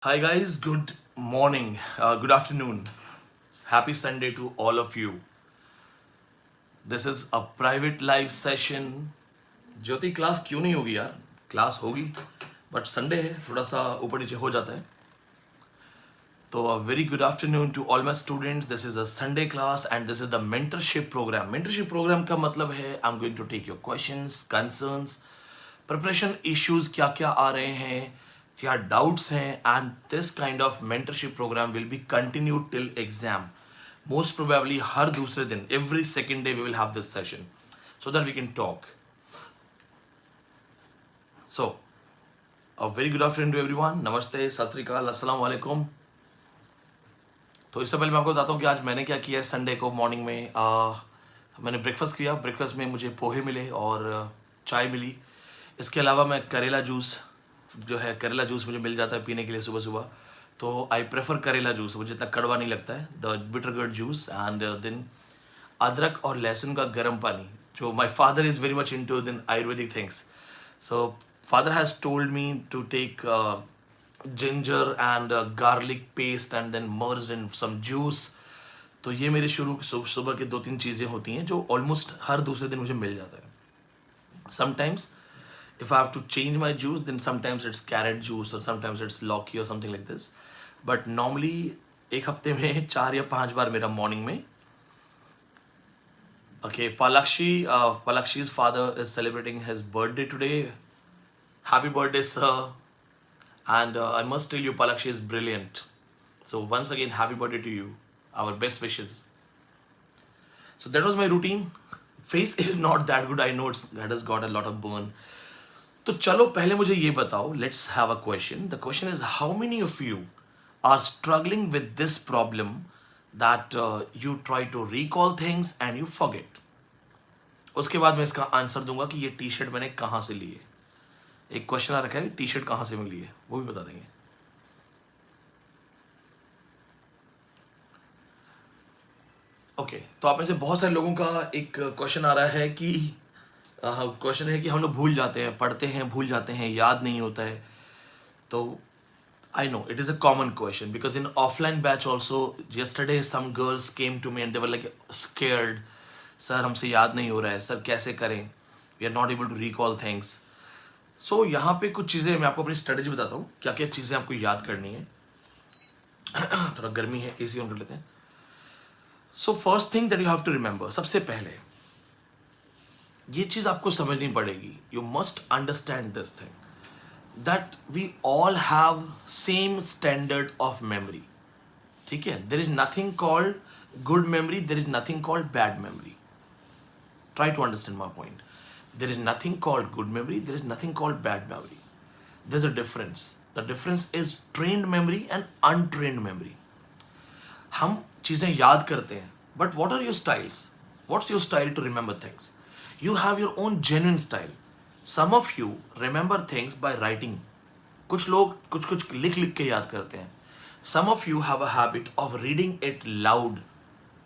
Hi guys, good morning, good afternoon. Happy Sunday to all of you. This is a private live session. Jyoti class क्यों नहीं होगी यार? Class होगी, but Sunday है, थोड़ा सा ऊपर नीचे हो जाता है. तो a very good afternoon to all my students. This is a Sunday class and this is the mentorship program. Mentorship program का मतलब है I'm going to take your questions, concerns, preparation issues क्या क्या आ रहे हैं, क्या doubts हैं, and this kind of mentorship program will be continued till exam. Most probably हर दूसरे दिन, every second day we will have this session so that we can talk. So, a very good afternoon to everyone. Namaste, सत श्री अकाल, अस्सलाम वालेकुम. तो इससे पहले मैं आपको बताता हूँ कि आज मैंने क्या किया है. संडे को मॉर्निंग में मैंने ब्रेकफास्ट किया. ब्रेकफास्ट में मुझे पोहे मिले और चाय मिली. इसके अलावा मैं करेला जूस, जो है करेला जूस मुझे मिल जाता है पीने के लिए सुबह सुबह. तो आई प्रेफर करेला जूस, मुझे इतना कड़वा नहीं लगता है. The bitter gut juice and then अदरक और लहसुन का गर्म पानी. जो my father is very much into then ayurvedic things. So father has told me to take ginger and garlic paste and then merged in some juice. तो ये मेरे शुरू सुबह के दो तीन चीज़ें होती हैं जो ऑलमोस्ट हर दूसरे दिन मुझे मिल जाता है. Sometimes if I have to change my juice, then sometimes it's carrot juice or sometimes it's लौकी or something like this. But normally एक हफ्ते में 4 या 5 बार मेरा मॉर्निंग में. Okay, Palakshi's father is celebrating his birthday today. Happy birthday, sir. And I must tell you, Palakshi is brilliant. So once again, happy birthday to you. Our best wishes. So that was my routine. Face is not that good. I know that has got a lot of burn. तो चलो पहले मुझे ये बताओ. Let's have a question. The question is, how many of you are struggling with this problem that you try to recall things and you forget? उसके बाद मैं इसका आंसर दूंगा कि ये टी शर्ट मैंने कहाँ से ली है. एक क्वेश्चन आ रखा है, टी शर्ट कहाँ से मिली है, वो भी बता देंगे. ओके तो आप में से बहुत सारे लोगों का एक क्वेश्चन आ रहा है कि क्वेश्चन है कि हम लोग भूल जाते हैं, पढ़ते हैं भूल जाते हैं, याद नहीं होता है. तो I know it is a common question because in offline batch also yesterday some girls came to me and they were like scared. Sir हमसे याद नहीं हो रहा है, सर कैसे करें, we are not able to recall things. So यहाँ पे कुछ चीज़ें मैं आपको अपनी स्ट्रेटेजी बताता हूँ, क्या क्या चीज़ें आपको याद करनी है. थोड़ा गर्मी है, एसी ऑन कर लेते हैं. So first thing that you have to remember, सबसे पहले ये चीज़ आपको समझनी पड़ेगी. You must understand this thing that we all have same standard of memory. ठीक है, there is nothing called good memory, there is nothing called bad memory. Try to understand my point. There is nothing called good memory, there is nothing called bad memory. There's a difference. The difference is trained memory and untrained memory. हम चीज़ें याद करते हैं, but what are your styles? What's your style to remember things? You have your own genuine style. Some of you remember things by writing. कुछ लोग कुछ कुछ लिख लिख के याद करते हैं. Some of you have a habit of reading it loud.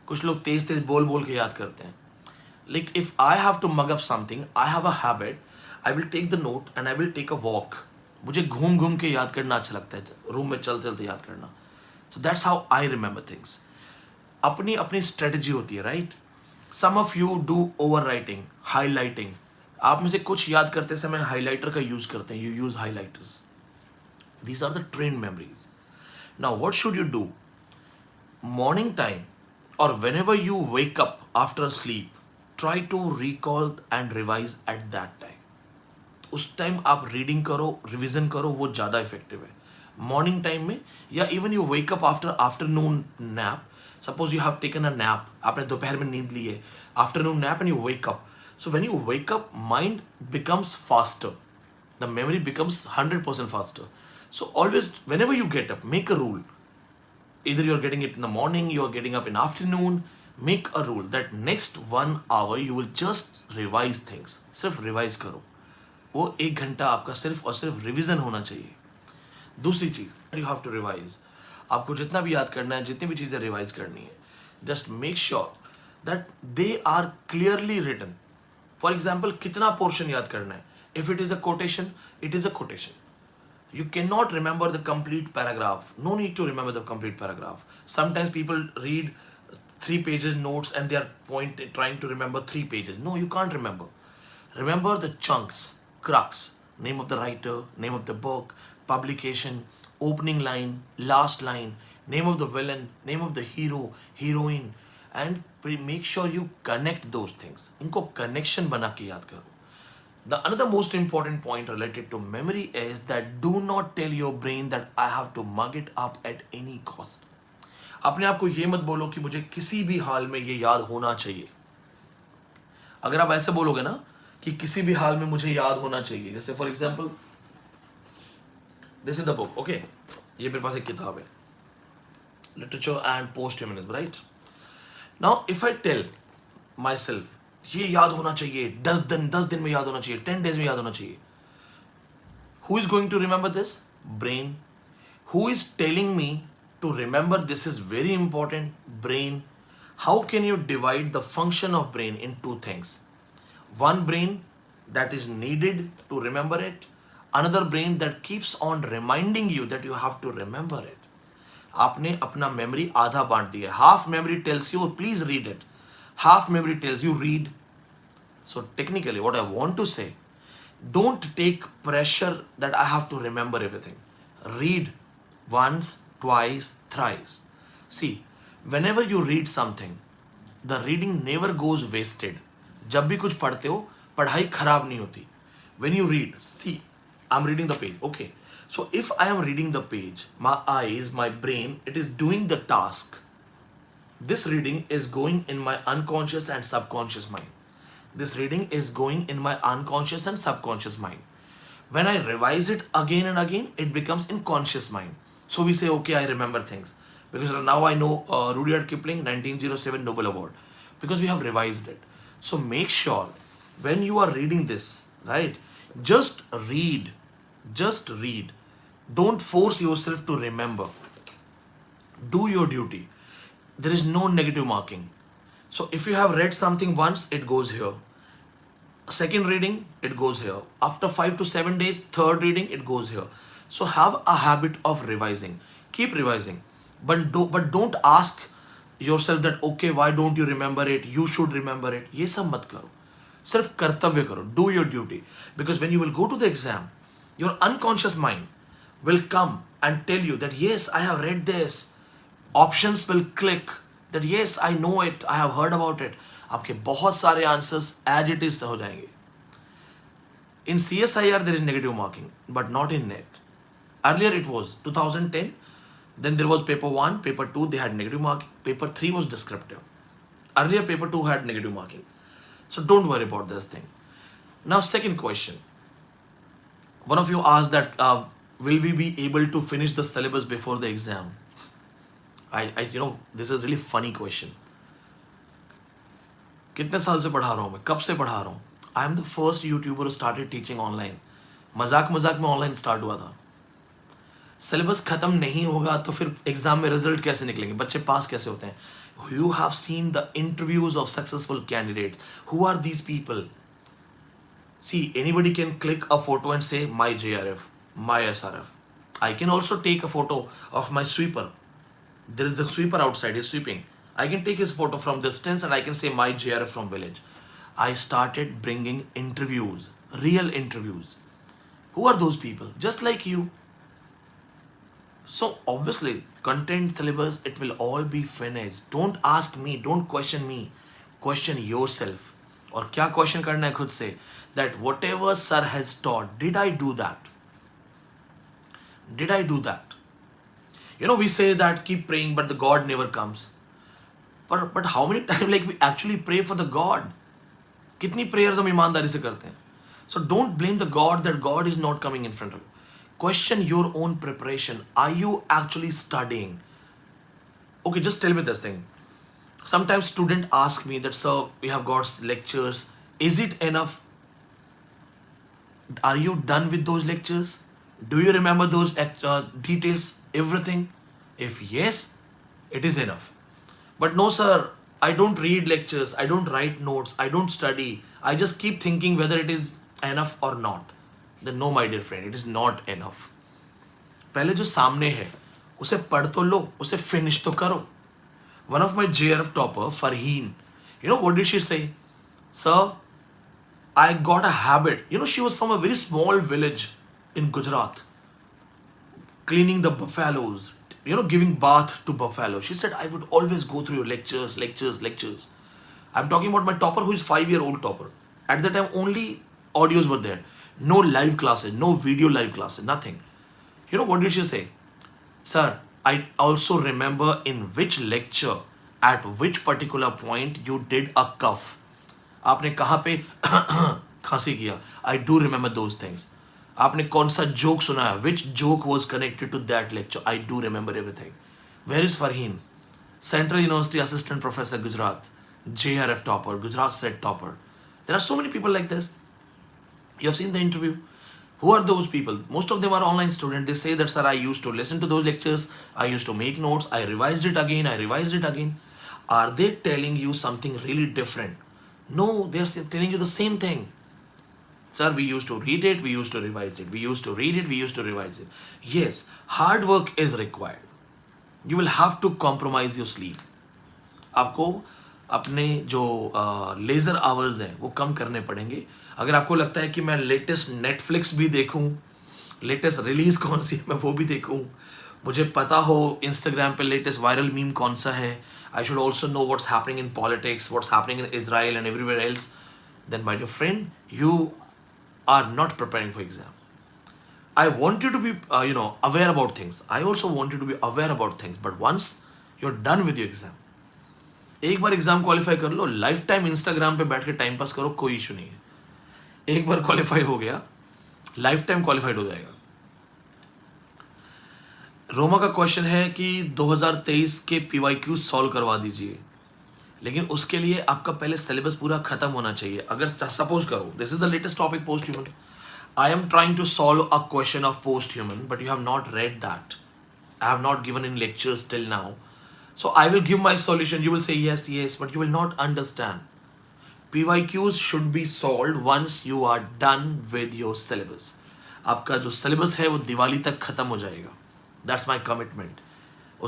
कुछ लोग तेज तेज बोल बोल के याद करते हैं. Like if I have to mug up something, I have a habit. I will take the note and I will take a walk. मुझे घूम घूम के याद करना अच्छा लगता है, रूम में चलते चलते याद करना. So that's how I remember things. अपनी अपनी स्ट्रेटजी होती है, right. Some of you do over writing, highlighting. आप में से कुछ याद करते समय हाईलाइटर का यूज करते हैं. You use highlighters. These are the trained memories. Now what should you do? Morning time or whenever you wake up after sleep, try to recall and revise at that time. उस time आप reading करो, revision करो, वो ज़्यादा effective है. Morning time में या even you wake up after afternoon nap. Suppose you have taken a nap, आपने दोपहर में नींद ली है, afternoon nap and you wake up. So when you wake up mind becomes faster, the memory becomes 100% faster. So always whenever you get up, make a rule. Either you're getting it in the morning, you're getting up in afternoon, make a rule that next 1 hour you will just revise things. सिर्फ revise करो. वो 1 घंटा आपका सिर्फ और सिर्फ revision होना चाहिए. दूसरी चीज़, यू हैव टू रिवाइज. आपको जितना भी याद करना है, जितनी भी चीज़ें रिवाइज करनी है, just make sure that they are clearly written. For example, कितना पोर्शन याद करना है. If it is a quotation, it is a quotation. You cannot remember the complete paragraph. No need to remember the complete paragraph. Sometimes people read 3 pages notes and they are trying to remember 3 pages. No, you can't remember. Remember the chunks, crux, name of the writer, name of the book, publication, opening line, last line, name of the villain, name of the hero, heroine, and make sure you connect those things. इनको connection बना के याद करो. The another most important point related to memory is that do not tell your brain that I have to mug it up at any cost. अपने आप को ये मत बोलो कि मुझे किसी भी हाल में ये याद होना चाहिए. अगर आप ऐसे बोलोगे ना कि किसी भी हाल में मुझे याद होना चाहिए, जैसे for example this is the book, okay, ये मेरे पास एक किताब है, literature and post humanism, right. Now if I tell my self ये याद होना चाहिए, 10 दिन में याद होना चाहिए, 10 days में याद होना चाहिए, who is going to remember this? Brain. Who is telling me to remember this is very important? Brain. How can you divide the function of brain in two things? One brain that is needed to remember it, another brain that keeps on reminding you that you have to remember it. आपने अपना memory आधा बांट दिया. Half memory tells you please read it, half memory tells you read. So technically what I want to say, don't take pressure that I have to remember everything. Read once, twice, thrice. See, whenever you read something, the reading never goes wasted. जब भी कुछ पढ़ते हो पढ़ाई खराब नहीं होती. When you read, see, I'm reading the page, okay, so if I am reading the page, my eyes, my brain, it is doing the task. This reading is going in my unconscious and subconscious mind. This reading is going in my unconscious and subconscious mind. When I revise it again and again, it becomes in conscious mind. So we say, okay, I remember things. Because now I know Rudyard Kipling, 1907 Nobel Award. Because we have revised it. So make sure when you are reading this, right, just read. Just read. Don't force yourself to remember. Do your duty. There is no negative marking. So if you have read something once, it goes here. Second reading, it goes here. After 5 to 7 days, third reading, it goes here. So have a habit of revising. Keep revising. But don't ask yourself that, okay, why don't you remember it? You should remember it. ये सब मत करो. सिर्फ कर्तव्य करो. Do your duty. Because when you will go to the exam, your unconscious mind will come and tell you that, yes, I have read this. Options will click that, yes, I know it, I have heard about it. आपके बहुत सारे answers as it is हो जाएंगे. In CSIR there is negative marking, but not in NET. Earlier it was 2010. Then there was paper 1, paper 2, they had negative marking. Paper 3 was descriptive. Earlier paper 2 had negative marking. So don't worry about this thing. Now second question. One of you asked that will we be able to finish the syllabus before the exam? This is a really funny question. कितने साल से पढ़ा रहा हूँ मैं, कब से पढ़ा रहा हूँ? I am the first YouTuber who started teaching online. मजाक में ऑनलाइन स्टार्ट हुआ था. सिलेबस खत्म नहीं होगा तो फिर एग्जाम में रिजल्ट कैसे निकलेंगे, बच्चे पास कैसे होते हैं? You have seen the interviews of successful candidates. Who are these people? See, anybody can click a photo and say my JRF, my SRF. I can also take a photo of my sweeper. There is a sweeper outside, he's sweeping. I can take his photo from distance and I can say my JRF from village. I started bringing interviews, real interviews. Who are those people? Just like you. So obviously, content syllabus, it will all be finished. Don't ask me, don't question me. Question yourself. और क्या question करना है खुद से? That whatever sir has taught, did I do that? Did I do that? We say that keep praying, but the God never comes. But how many times we actually pray for the God? कितनी prayers हम ईमानदारी से करते हैं? So don't blame the God that God is not coming in front of you. Question your own preparation. Are you actually studying? Okay, just tell me this thing. Sometimes students ask me that, sir, we have got lectures. Is it enough? Are you done with those lectures? Do you remember those details, everything? If yes, it is enough. But no, sir, I don't read lectures, I don't write notes, I don't study. I just keep thinking whether it is enough or not. Then no, my dear friend, it is not enough. पहले जो सामने है उसे पढ़ तो लो, उसे finish तो करो. One of my JRF topper, Farheen, what did she say? Sir, I got a habit. She was from a very small village in Gujarat, cleaning the buffaloes, giving bath to buffalo. She said, I would always go through your lectures. I'm talking about my topper, who is 5-year-old topper. At the time, only audios were there. No live classes, no video live classes, nothing. What did she say? Sir, I also remember in which lecture, at which particular point you did a cough. आपने कहाँ पे खांसी किया? I do remember those things. आपने कौन सा joke सुना है? Which joke was connected to that lecture? I do remember everything. Where is Farheen? Central University Assistant Professor, Gujarat. JRF topper, Gujarat set topper. There are so many people like this. You have seen the interview. Who are those people? Most of them are online students. They say that, sir, I used to listen to those lectures. I used to make notes. I revised it again. Are they telling you something really different? No, they are telling you the same thing. Sir, we used to read it. We used to revise it. We used to read it. We used to revise it. Yes, hard work is required. You will have to compromise your sleep. आपको अपने जो laser hours हैं वो कम करने पड़ेंगे. अगर आपको लगता है कि मैं लेटेस्ट नेटफ्लिक्स भी देखूं, लेटेस्ट रिलीज कौन सी है मैं वो भी देखूं, मुझे पता हो इंस्टाग्राम पे लेटेस्ट वायरल मीम कौन सा है, I should also know what's happening in politics, what's happening in Israel and everywhere else, then my dear friend you are not preparing for exam. I want you to be, aware about things. I also want you to be aware about things. But once you're done with your exam, एक बार exam qualify कर लो, life time Instagram पे बैठ के time pass करो, कोई issue नहीं है. एक बार क्वालिफाई हो गया, लाइफ टाइम क्वालिफाइड हो जाएगा. रोमा का क्वेश्चन है कि 2023 के PYQ सॉल्व करवा दीजिए, लेकिन उसके लिए आपका पहले सिलेबस पूरा खत्म होना चाहिए. अगर सपोज करो, this is the latest topic, post human. I am trying to solve a question of post-human, but you have not read that. I have not given in lectures till now. So I will give my solution. You will say yes, but you will not understand. PYQs should be solved once you are done with your syllabus. आपका जो syllabus है वो दिवाली तक खत्म हो जाएगा. That's my commitment.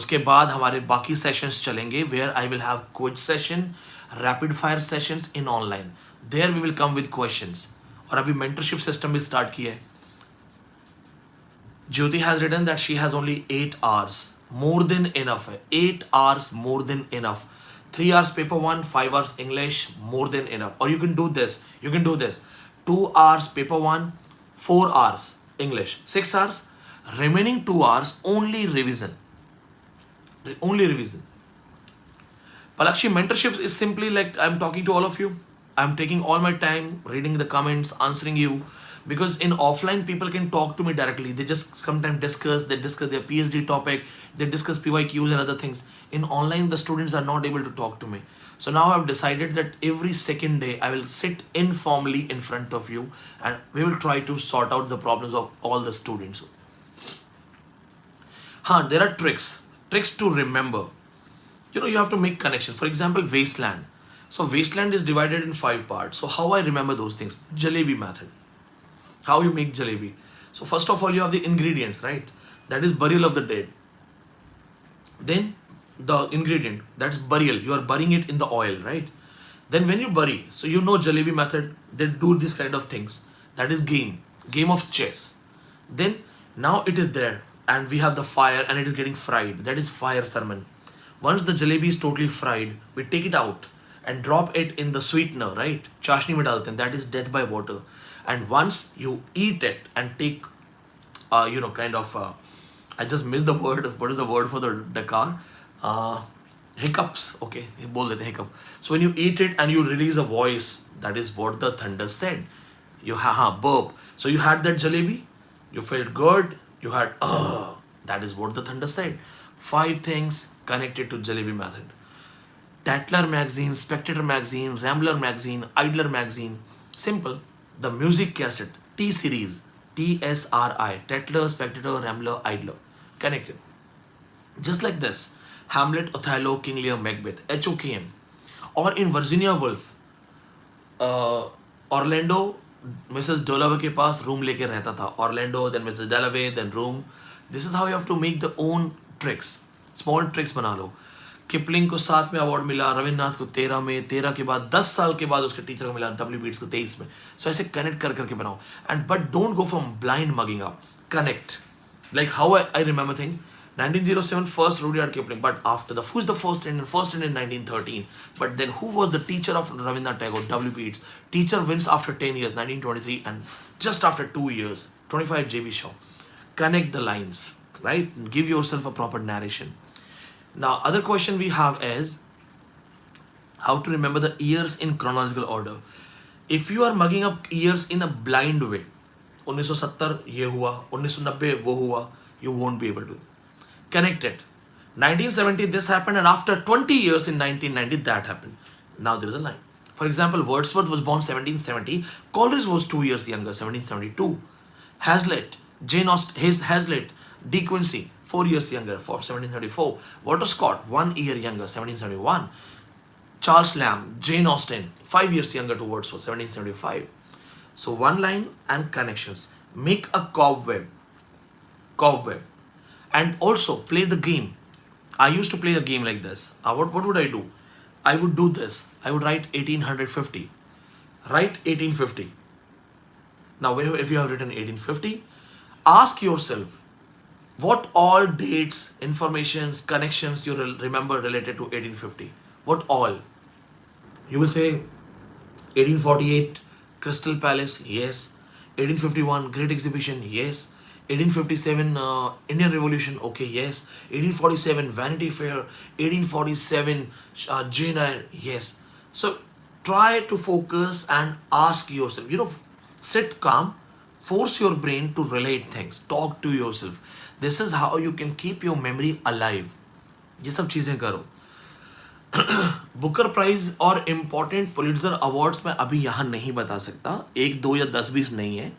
उसके बाद हमारे बाकी sessions चलेंगे, where I will have quiz session, rapid fire sessions in online. There we will come with questions. और अभी मेंटरशिप सिस्टम भी स्टार्ट किया है. Jyoti has written that she has only 8 hours, more than enough है. 8 hours more than enough. 3 hours paper 1, 5 hours English, more than enough. और you can do this 2 hours paper 1, 4 hours English, 6 hours. Remaining 2 hours ओनली revision. Palakshi, mentorship is simply like I'm talking to all of you. I'm taking all my time reading the comments, answering you, because in offline people can talk to me directly. They just sometimes discuss their PhD topic, they discuss PYQs and other things. In online, the students are not able to talk to me. So now I've decided that every second day I will sit informally in front of you and we will try to sort out the problems of all the students. There are tricks to remember. You have to make connections. For example, wasteland. So wasteland is divided in 5 parts. So how I remember those things? Jalebi method. How you make jalebi? So first of all, you have the ingredients, right? That is burial of the dead. Then the ingredient, that's burial. You are burying it in the oil, right? Then when you bury, so you know jalebi method, they do this kind of things. That is game of chess. Then now it is there and we have the fire and it is getting fried. That is fire sermon. Once the jalebi is totally fried, we take it out and drop it in the sweetener, right? Chashni mein dalte hain, that is death by water. And once you eat it and take, I just missed the word. What is the word for the Dakar? Hiccups. Okay, bol dete hiccup. So when you eat it and you release a voice, that is what the thunder said. You burp. So you had that jalebi, you felt good, you had that is what the thunder said. 5 things connected to jalebi method. Tatler magazine, Spectator magazine, Rambler magazine, Idler magazine. Simple. The music cassette, T series, TSRI, Tatler, Spectator, Rambler, Idler. Connected. Just like this. Hamlet, Othello, King Lear, Macbeth, HOKM. Or in Virginia Woolf, Orlando, Mrs. Dalloway के पास room लेके रहता था. Orlando, then Mrs. Dalloway, then room. This is how you have to make the own tricks, small tricks बना लो। Kipling को 7 में award मिला, रविन्द्रनाथ को 13 में, 13 के बाद 10 साल के बाद उसके टीचर को मिला डब्ल्यू बीट्स को 23 में। सो ऐसे कनेक्ट कर करके बनाओ, and but don't go from blind mugging up, connect. Like how I remember thing, 1907 first Rudyard Kipling, but after who's the first Indian? First Indian 1913. But then who was the teacher of Rabindranath Tagore? W.B. Yeats. Teacher wins after 10 years, 1923, and just after 2 years, 25 J.B. Shaw. Connect the lines, right? Give yourself a proper narration. Now, other question we have is how to remember the years in chronological order. If you are mugging up years in a blind way, 1970 ये हुआ, 1990 वो हुआ, you won't be able to connect it. 1970 this happened, and after 20 years in 1990 that happened. Now there is a line. For example, Wordsworth was born 1770, Coleridge was 2 years younger, 1772. Hazlitt, Hazlitt, De Quincey 4 years younger, for 1774. Walter Scott 1 year younger, 1771. Charles Lamb, Jane Austen 5 years younger to Wordsworth, 1775. So one line and connections. Make a cobweb, and also play the game. I used to play a game like this. What would I do? I would do this. I would write 1850. Write 1850. Now, if you have written 1850, ask yourself what all dates, informations, connections you remember related to 1850. What all? You will say 1848. Crystal Palace, yes. 1851 Great Exhibition, yes. 1857 Indian Revolution, okay, yes. 1847 Vanity Fair, 1847 Jane Eyre, yes. So try to focus and ask yourself, sit calm, force your brain to relate things, talk to yourself. This is how you can keep your memory alive. ये सब चीज़ें करो। Booker prize और important Pulitzer awards मैं अभी यहाँ नहीं बता सकता, 1, 2 या 10, 20 नहीं है,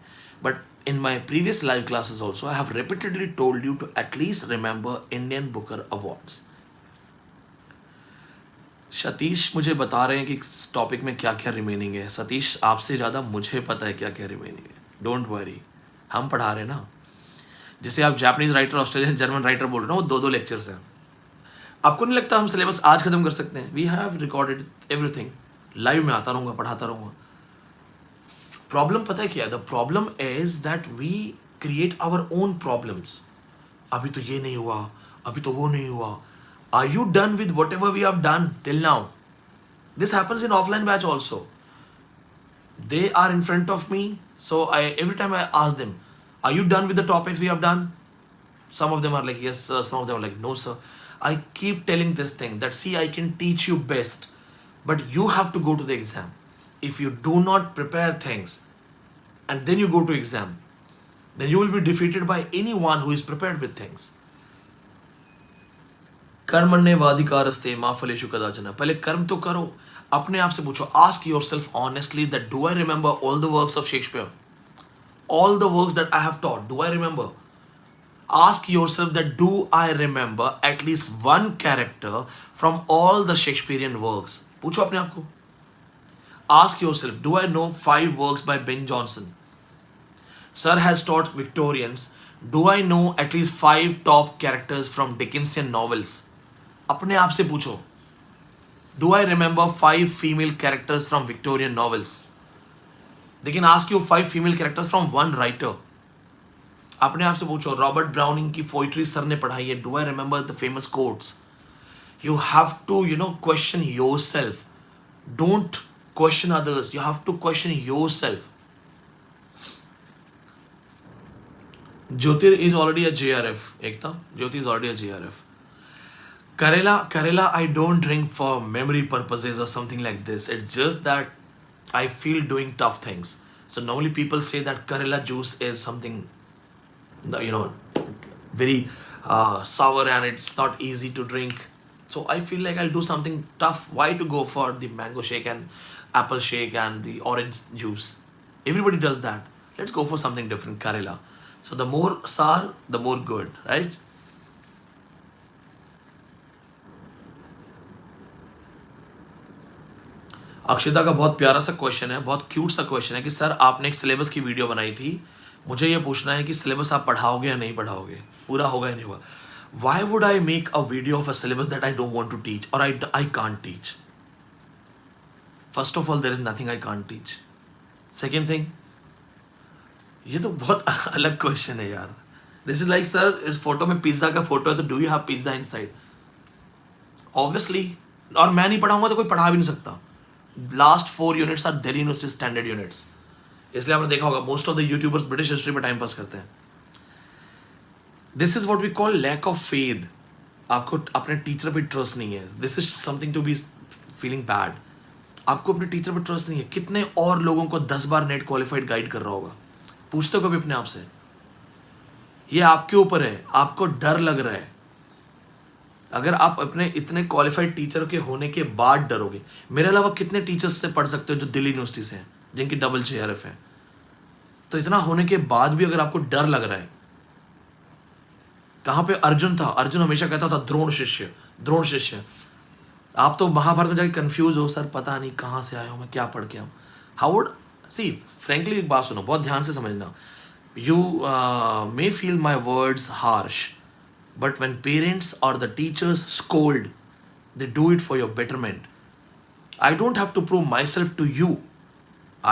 but in my previous live classes also I have repeatedly told you to at least remember Indian Booker awards. Satish मुझे बता रहे हैं कि टॉपिक में क्या क्या रिमेनिंग है। सतीश, आपसे ज़्यादा मुझे पता है क्या क्या रिमेनिंग है, डोंट वरी, हम पढ़ा रहे हैं ना। जैसे आप Japanese writer, Australian, German writer बोल रहे हो, वो 2-2 लेक्चर्स हैं। आपको नहीं लगता हम सिलेबस आज खत्म कर सकते हैं? We have recorded everything, live में आता रहूँगा, पढ़ाता रहूँगा। प्रॉब्लम पता है क्या है? The problem is that we create our own problems. अभी तो ये नहीं हुआ, अभी तो वो नहीं हुआ। Are you done with whatever we have done till now? This happens in offline batch also. They are in front of me, so every time I ask them, are you done with the topics we have done? Some of them are like, yes sir. Some of them are like, no sir. I keep telling this thing that, see, I can teach you best, but you have to go to the exam. If you do not prepare things and then you go to exam, then you will be defeated by anyone who is prepared with things. कर्मण्येवाधिकारस्ते मा फलेषु कदाचन। पहले कर्म तो करो, अपने आप से पूछो, ask yourself honestly that do I remember all the works of Shakespeare? All the works that I have taught, do I remember? Ask yourself that do I remember at least one character from all the Shakespearean works? पूछो अपने आप को। Ask yourself, do I know 5 works by Ben Jonson? Sir has taught Victorians. Do I know at least 5 top characters from Dickensian novels? अपने आप से पूछो, do I remember 5 female characters from Victorian novels? They can ask you 5 female characters from one writer. अपने आप से पूछो, Robert browning की poetry sir ने पढ़ाई है, do I remember the famous quotes? You have to, question yourself. Don't question others. You have to question yourself. Jyotir is already a JRF. Ekta, Jyoti is already a JRF. Karela, I don't drink for memory purposes or something like this. It's just that I feel doing tough things. So normally people say that Karela juice is something, very sour and it's not easy to drink. So I feel like I'll do something tough. Why to go for the mango shake and apple shake and the orange juice? Everybody does that. Let's go for something different, Karela. So the more sour, the more good, right? Akshita का बहुत प्यारा सा question है, बहुत cute सा question है कि sir आपने एक सिलेबस की वीडियो बनाई थी मुझे ये पूछना है कि सिलेबस आप पढ़ाओगे या नहीं पढ़ाओगे, पूरा होगा या नहीं होगा. Why would I make a video of a syllabus that I don't want to teach or I can't teach? First of all, there is nothing I can't teach. Second thing, ये तो बहुत अलग क्वेश्चन है यार. This is like sir इस photo में pizza का photo है तो do you have pizza inside? Obviously. और मैं नहीं पढ़ाऊंगा तो कोई पढ़ा भी नहीं सकता. Last 4 units are Delhi university standard units. इसलिए आपने देखा होगा most of the YouTubers British history में टाइम पास करते हैं. This is what we call lack of faith. आपको अपने टीचर पे ट्रस्ट नहीं है. This is something to be feeling bad. आपको अपने टीचर पे ट्रस्ट नहीं है. कितने और लोगों को 10 बार नेट क्वालिफाइड गाइड कर रहा होगा? पूछते हो कभी अपने आप से? ये आपके ऊपर है. आपको डर लग रहा है. अगर आप अपने इतने क्वालिफाइड टीचर के होने के बाद डरोगे, मेरे अलावा कितने टीचर्स से पढ़ सकते हो जो दिल्ली यूनिवर्सिटी से हैं जिनकी डबल JRF है? तो इतना होने के बाद भी अगर आपको डर लग रहा है. कहां पे अर्जुन था? अर्जुन हमेशा कहता था द्रोण शिष्य, द्रोण शिष्य. आप तो महाभारत में जाके कंफ्यूज हो, सर पता नहीं कहां से आया हूं मैं, क्या पढ़ के आऊं. हाउ वुड सी फ्रेंकली, एक बात सुनो, बहुत ध्यान से समझना. You may feel my words harsh, but when parents or the teachers scold, they do it for your betterment. I don't have to prove myself to you.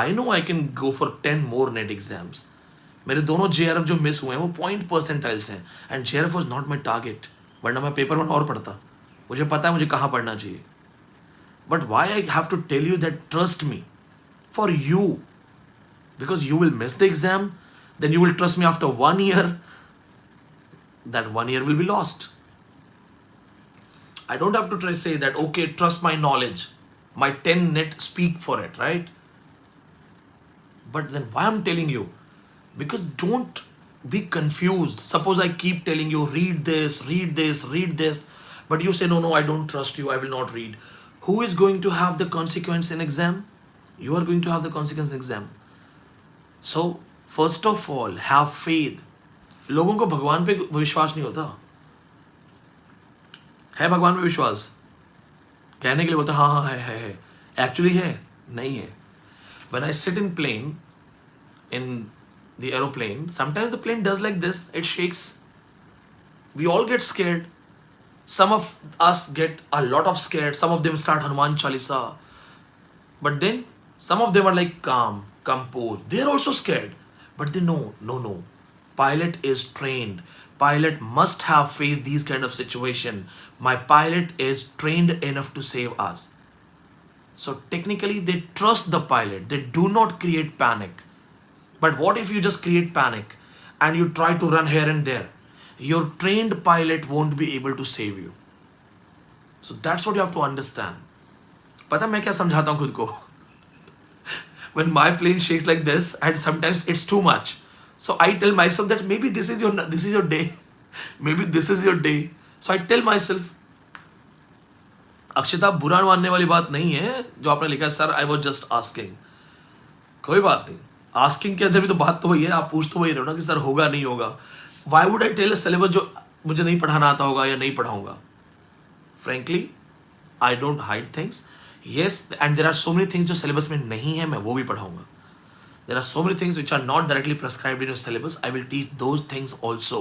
I know I can go for 10 more net exams. मेरे दोनों JRF जो miss हुए हैं वो point percentiles हैं. And JRF was not my target. वरना मैं paper 1 और पढ़ता. मुझे पता है मुझे कहाँ पढ़ना चाहिए. But why I have to tell you that trust me? For you. Because you will miss the exam, then you will trust me after 1 year. That 1 year will be lost. I don't have to try say that, okay, trust my knowledge. My 10 net speak for it, right? But then why I'm telling you? Because don't be confused. Suppose I keep telling you, read this, read this, read this. But you say, no, I don't trust you, I will not read. Who is going to have the consequence in exam? You are going to have the consequence in exam. So, first of all, have faith. लोगों को भगवान पे विश्वास नहीं होता है. भगवान पे विश्वास कहने के लिए बोलते हाँ हाँ है. एक्चुअली है नहीं है. When I sit in plane in the aeroplane, sometimes the plane does like this, it shakes. We all get scared. Some of us get a lot of scared. Some of them start Hanuman Chalisa. But then some of them are like calm, composed. They are also scared, but they know, no. Pilot is trained. Pilot must have faced these kind of situation. My pilot is trained enough to save us. So technically they trust the pilot. They do not create panic. But what if you just create panic and you try to run here and there? Your trained pilot won't be able to save you. So that's what you have to understand. पता मैं क्या समझाता हूँ खुद को? When my plane shakes like this and sometimes it's too much. So I tell myself that maybe this is your day. Maybe this is your day. So I tell myself, अक्षता बुरा मानने वाली बात नहीं है जो आपने लिखा है sir I was just asking. कोई बात नहीं. आस्किंग के अंदर भी तो बात तो वही है. आप पूछ तो वही रहे हो ना कि सर होगा नहीं होगा. Why would I tell a syllabus जो मुझे नहीं पढ़ाना आता होगा या नहीं पढ़ाऊंगा? Frankly I don't hide things. Yes, and there are so many things जो सिलेबस में नहीं है, मैं वो भी पढ़ाऊंगा. There are so many things which are not directly prescribed in your syllabus. I will teach those things also.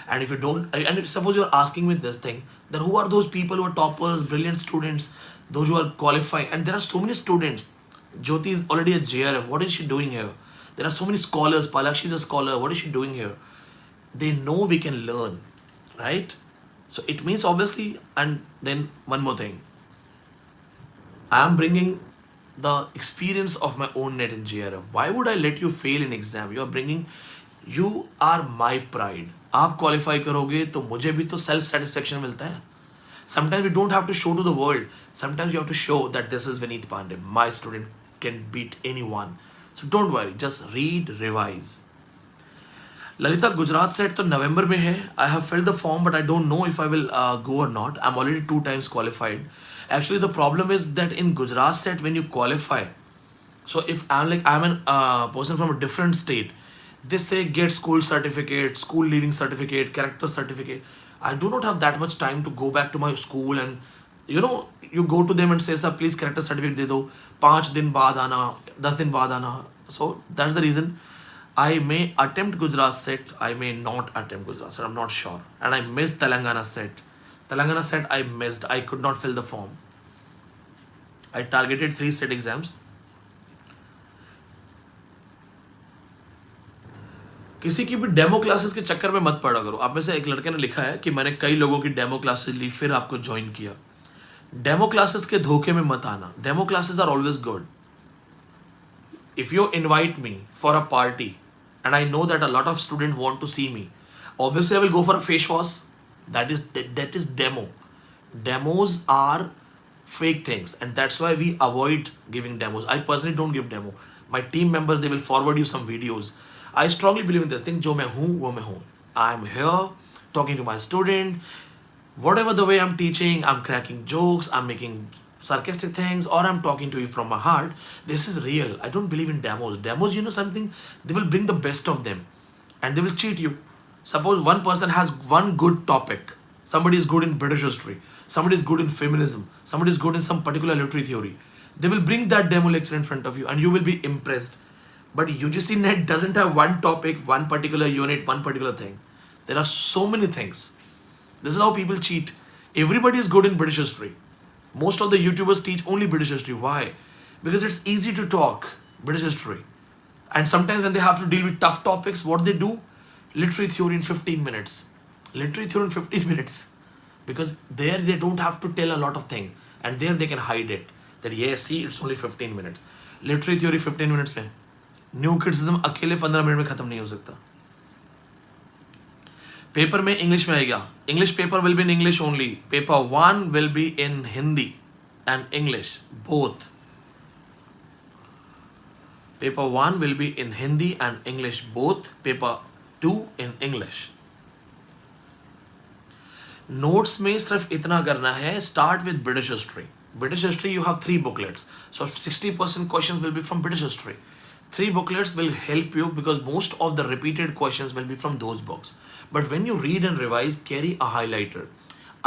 And if you don't, and if suppose you are asking me this thing, then who are those people who are toppers, brilliant students, those who are qualified? And there are so many students. Jyoti is already a JRF. What is she doing here? There are so many scholars. Palakshi is a scholar. What is she doing here? They know we can learn, right? So it means obviously, and then one more thing. I am bringing the experience of my own net in JRF. Why would I let you fail in exam? You are my pride. आप qualify करोगे तो मुझे भी तो self satisfaction मिलता है. Sometimes we don't have to show to the world. Sometimes you have to show that this is Vineet Pandey. My student can beat anyone. So don't worry. Just read, revise. Lalita Gujarat set तो नवंबर में है. I have filled the form but I don't know if I will go or not. I'm already 2 times qualified. Actually the problem is that in Gujarat set when you qualify, so if I'm a person from a different state, they say get school certificate, school leaving certificate, character certificate. I do not have that much time to go back to my school and you go to them and say sir please character certificate दे दो, 5 दिन बाद आना, 10 दिन बाद आना. So that's the reason I may attempt Gujarat set, I may not attempt Gujarat set, I'm not sure. And I missed Telangana set. Telangana set I missed, I could not fill the form. I targeted 3 set exams. किसी की भी demo classes के चक्कर में मत पड़ा करो. आप में से एक लड़के ने लिखा है कि मैंने कई लोगों की डेमो क्लासेस ली फिर आपको ज्वाइन किया. डेमो क्लासेस के धोखे में मत आना. Demo classes are always good. If you invite me for a party and I know that a lot of students want to see me, obviously I will go for a face wash. That is demo. Demos are fake things, and that's why we avoid giving demos. I personally don't give demo. My team members, they will forward you some videos. I strongly believe in this thing. जो मैं हूँ वो मैं हूँ. I'm here talking to my student. Whatever the way I'm teaching, I'm cracking jokes, I'm making sarcastic things, or I'm talking to you from my heart. This is real. I don't believe in demos. Demos, you know something, they will bring the best of them and they will cheat you. Suppose one person has one good topic. Somebody is good in British history, somebody is good in feminism, somebody is good in some particular literary theory. They will bring that demo lecture in front of you and you will be impressed. But UGCNET doesn't have one topic, one particular unit, one particular thing. There are so many things. This is how people cheat. Everybody is good in British history. Most of the YouTubers teach only British history. Why? Because it's easy to talk British history. And sometimes when they have to deal with tough topics, what they do? Literary theory in 15 minutes. Literary theory in 15 minutes. Because there they don't have to tell a lot of things. And there they can hide it. That yes, see, it's only 15 minutes. Literary theory 15 minutes में. New criticism अकेले 15 minute में खत्म नहीं हो सकता. Paper में English में आएगा. English paper will be in English only. Paper 1 will be in Hindi and English both. Paper 1 will be in Hindi and English both. Paper 2 in English. Notes में सिर्फ इतना करना है. Start with British history. British history, you have 3 booklets. So 60% questions will be from British history. 3 booklets will help you because most of the repeated questions will be from those books. But when you read and revise, carry a highlighter.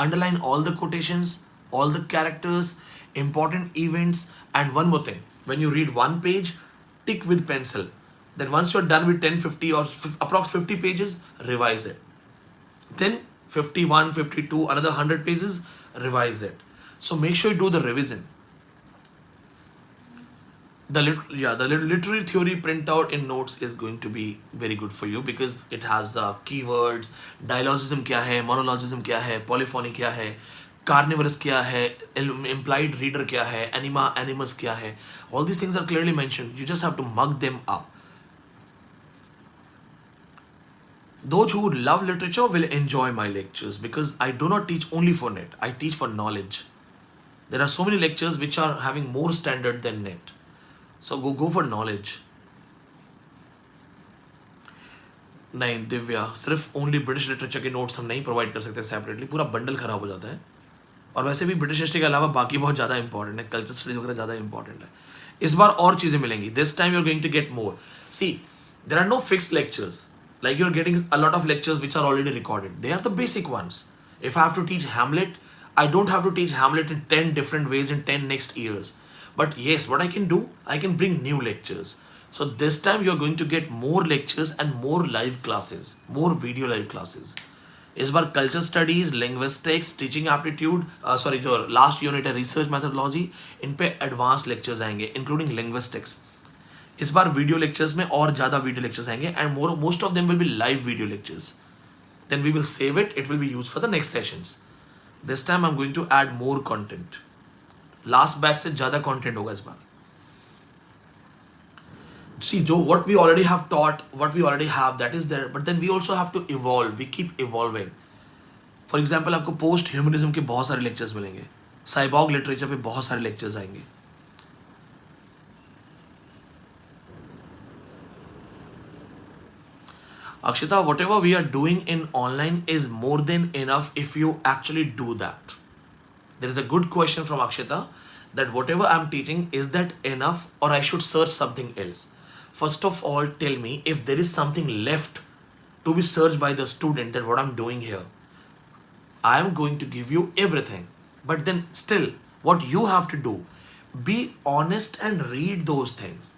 Underline all the quotations, all the characters, important events, and one more thing. When you read one page, tick with pencil. Then once you're done with 10, 50 or approx 50 pages, revise it. Then 51, 52, another 100 pages, revise it. So make sure you do the revision. The literary theory printout in notes is going to be very good for you because it has keywords, dialogism क्या है, monologism क्या है, polyphony क्या है, carnivorous क्या है, implied reader क्या है, anima, animus क्या है. All these things are clearly mentioned. You just have to mug them up. Those who love literature will enjoy my lectures because I do not teach only for net. I teach for knowledge. There are so many lectures which are having more standard than net. So go for knowledge. नहीं दिव्या, सिर्फ only British literature के notes हम नहीं provide कर सकते separately. पूरा bundle खराब हो जाता है. और वैसे भी ब्रिटिश हिस्ट्री के अलावा बाकी बहुत ज़्यादा इंपॉर्टेंट है. कल्चर स्टडीज वगैरह ज़्यादा इंपॉर्टेंट है. इस बार और चीज़ें मिलेंगी. This time you are going to get more. See there are no fixed lectures. Like you're getting a lot of lectures which are already recorded. They are the basic ones. If I have to teach Hamlet, I don't have to teach Hamlet in 10 different ways in 10 next years. But yes, what I can do, I can bring new lectures. So this time you're going to get more lectures and more live classes, more video live classes. इस बार culture studies, linguistics, teaching aptitude, जो last unit है research methodology, इन पे advanced lectures आएंगे, including linguistics. इस बार video lectures में और ज़्यादा video lectures आएंगे and most of them will be live video lectures. Then we will save it. It will be use for the next sessions. This time I am going to add more content. Last batch से ज़्यादा content होगा इस बार. See, जो what we already have taught, what we already have, that is there. But then we also have to evolve. We keep evolving. For example, आपको post humanism के बहुत सारे लेक्चर्स मिलेंगे. साइबॉर्ग लिटरेचर पे बहुत सारे लेक्चर्स आएंगे. Akshita, whatever we are doing in online is more than enough if you actually do that. There is a good question from Akshita that whatever I'm teaching, is that enough or I should search something else? First of all, tell me if there is something left to be searched by the student that what I'm doing here. I am going to give you everything. But then still, what you have to do, be honest and read those things.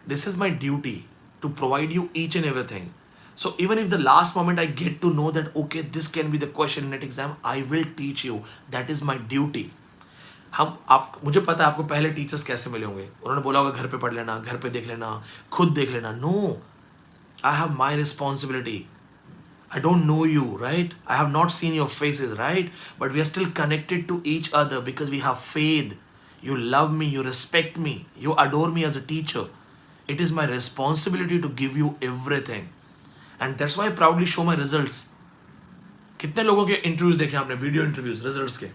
This is my duty. to provide you each and everything. So even if the last moment I get to know that okay, this can be the question in net exam, I will teach you. That is my duty. हम आप मुझे पता है आपको पहले teachers कैसे मिले होंगे, उन्होंने बोला होगा घर पे पढ़ लेना, घर पे देख लेना, खुद देख लेना. No, I have my responsibility. I don't know you, right? I have not seen your faces, right? But we are still connected to each other because we have faith. You love me, you respect me, you adore me as a teacher. It is my responsibility to give you everything. And that's why I proudly show my results. कितने लोगों के interviews देखे आपने, video interviews results के?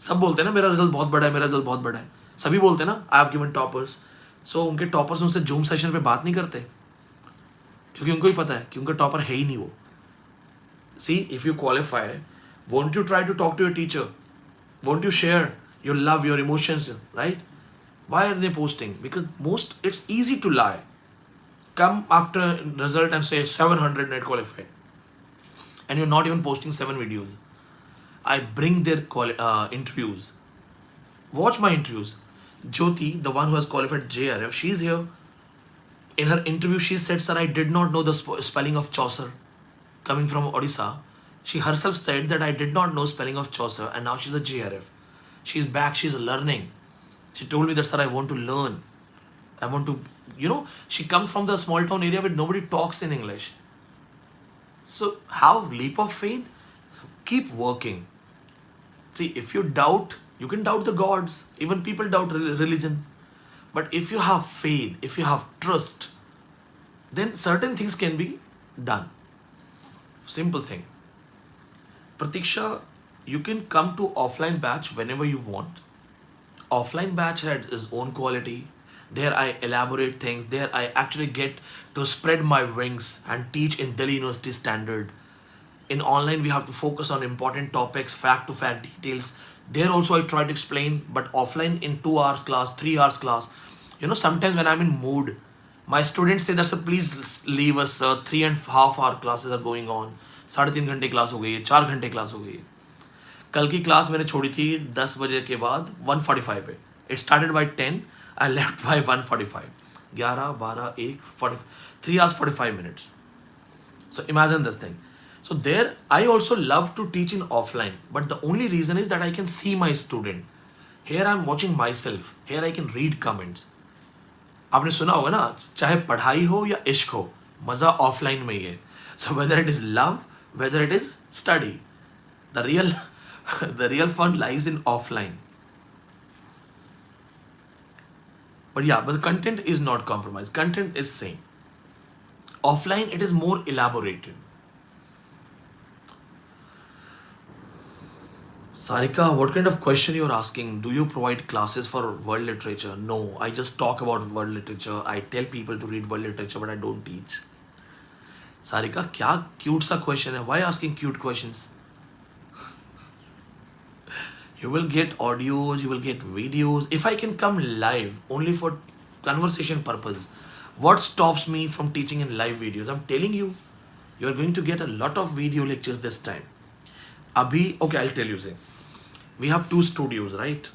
सब बोलते हैं ना मेरा रिजल्ट बहुत बड़ा है, मेरा रिजल्ट बहुत बड़ा है. सभी बोलते हैं ना आई हैव गिवन टॉपर्स. सो उनके टॉपर्स उनसे जूम सेशन पे बात नहीं करते क्योंकि उनको ही पता है कि उनका टॉपर है ही नहीं वो. See, if you qualify, won't you try to talk to your teacher? Won't you share your love, your emotions, right? Why are they posting? Because it's easy to lie. Come after result and say 700 net qualified. And you're not even posting 7 videos. I bring their interviews. Watch my interviews. Jyoti, the one who has qualified JRF, she's here. In her interview, she said, sir, I did not know the spelling of Chaucer. Coming from Odisha, she herself said that I did not know spelling of Chaucer, and now she's a JRF. She's back, she's learning. She told me that, sir, I want to learn. I want to, she comes from the small town area where nobody talks in English. So have leap of faith, keep working. See, if you doubt, you can doubt the gods. Even people doubt religion. But if you have faith, if you have trust, then certain things can be done. Simple thing. Pratiksha, you can come to offline batch whenever you want. Offline batch had its own quality. There I elaborate things. There I actually get to spread my wings and teach in Delhi University standard. In online, we have to focus on important topics, fact-to-fact details. There also I try to explain, but offline in 2 hours class, 3 hours class. Sometimes when I'm in mood, my students say that, sir, please leave us, sir. 3.5 hour classes are going on. 3.5 घंटे class हो गई है, 4 घंटे class हो गई है. कल की क्लास मैंने छोड़ी थी 10 बजे के बाद 1:45 पे. It started by 10. I left by 1:45. 11, 12, 1, 40, 3 hours 45 minutes. So imagine this thing. So there, I also love to teach in offline. But the only reason is that I can see my student. Here I'm watching myself. Here I can read comments. आपने सुना होगा ना, चाहे पढ़ाई हो या इश्क हो, मज़ा ऑफलाइन में ही है. So whether it is love, whether it is study, the real fun lies in offline. But the content is not compromised. Content is same. Offline, it is more elaborated. Sarika, what kind of question you're asking? Do you provide classes for world literature? No, I just talk about world literature. I tell people to read world literature, but I don't teach. Sarika, क्या cute सा question है? Why asking cute questions? You will get audios, you will get videos. If I can come live only for conversation purpose, what stops me from teaching in live videos? I'm telling you, you are going to get a lot of video lectures this time. Okay, I'll tell you. We have 2 studios, right?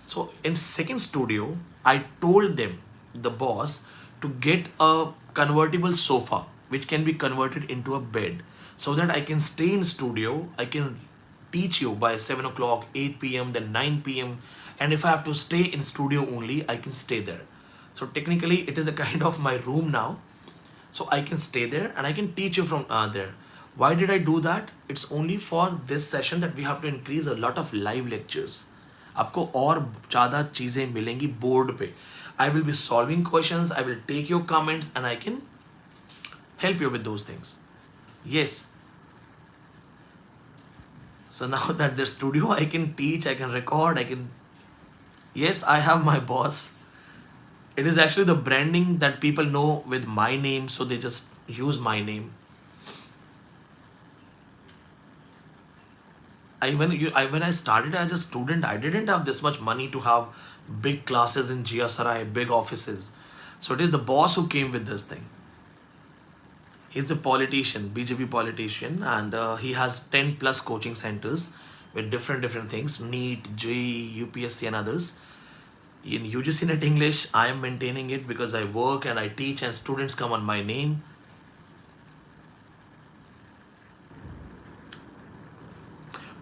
So in second studio, I told them, the boss, to get a convertible sofa which can be converted into a bed, so that I can stay in studio. I can teach you by 7 o'clock, 8 p.m., then 9 p.m. And if I have to stay in studio only, I can stay there. So technically, it is a kind of my room now. So I can stay there and I can teach you from there. Why did I do that? It's only for this session that we have to increase a lot of live lectures. आपको और ज़्यादा चीज़ें मिलेंगी board पे. I will be solving questions, I will take your comments and I can help you with those things. Yes. So now that the studio, I can teach, I can record, Yes, I have my boss. It is actually the branding that people know with my name, so they just use my name. When I started as a student, I didn't have this much money to have big classes in GSRI, big offices. So it is the boss who came with this thing. He's a politician, BJP politician, and he has 10 plus coaching centers with different things, NEET, JEE, UPSC and others. In UGCNET English, I am maintaining it because I work and I teach and students come on my name.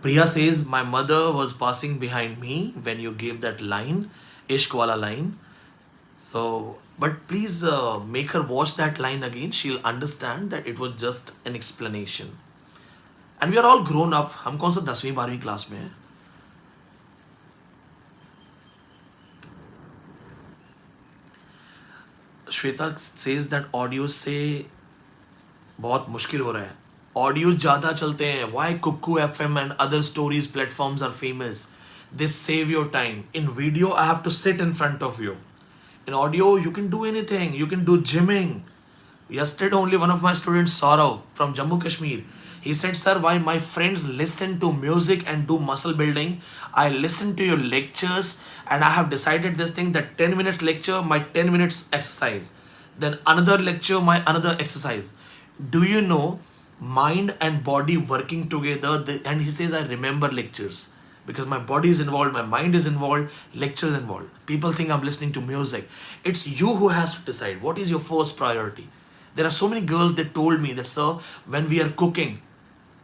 Priya says, my mother was passing behind me when you gave that line, Ishq wala line. So, but please make her watch that line again. She'll understand that it was just an explanation. And we are all grown up. हम कौन सा 10वीं 12वीं class में हैं? Shweta says that audio से बहुत मुश्किल हो रहा है. Audio ज़्यादा चलते हैं. Why Kuku FM and other stories platforms are famous? They save your time. In video, I have to sit in front of you. In audio, you can do anything. You can do gymming. Yesterday, only one of my students, Saurav from Jammu Kashmir, he said, sir, why my friends listen to music and do muscle building? I listen to your lectures and I have decided this thing that 10 minutes lecture, my 10 minutes exercise. Then another lecture, my another exercise. Do you know mind and body working together? And he says, I remember lectures because my body is involved, my mind is involved, lectures involved. People think I'm listening to music. It's you who has to decide what is your first priority. There are so many girls that told me that, sir, when we are cooking,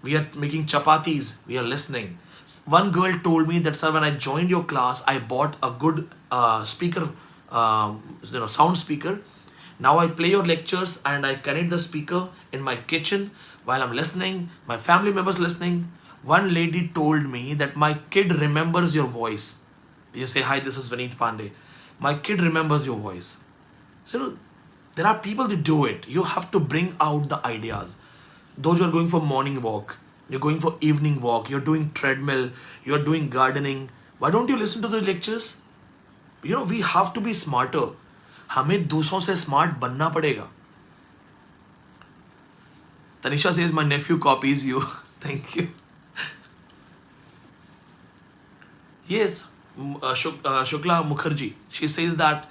we are making chapatis, we are listening. One girl told me that, sir, when I joined your class, I bought a good speaker, sound speaker. Now I play your lectures and I connect the speaker in my kitchen while I'm listening, my family members listening. One lady told me that my kid remembers your voice. You say, hi, this is Vineet Pandey. My kid remembers your voice. So there are people that do it. You have to bring out the ideas. Those who are going for morning walk, you're going for evening walk, you're doing treadmill, you're doing gardening. Why don't you listen to the lectures? We have to be smarter. हमें दूसरों से smart बनना पड़ेगा. Tanisha says, my nephew copies you. Thank you. Yes, Shukla Mukherjee. She says that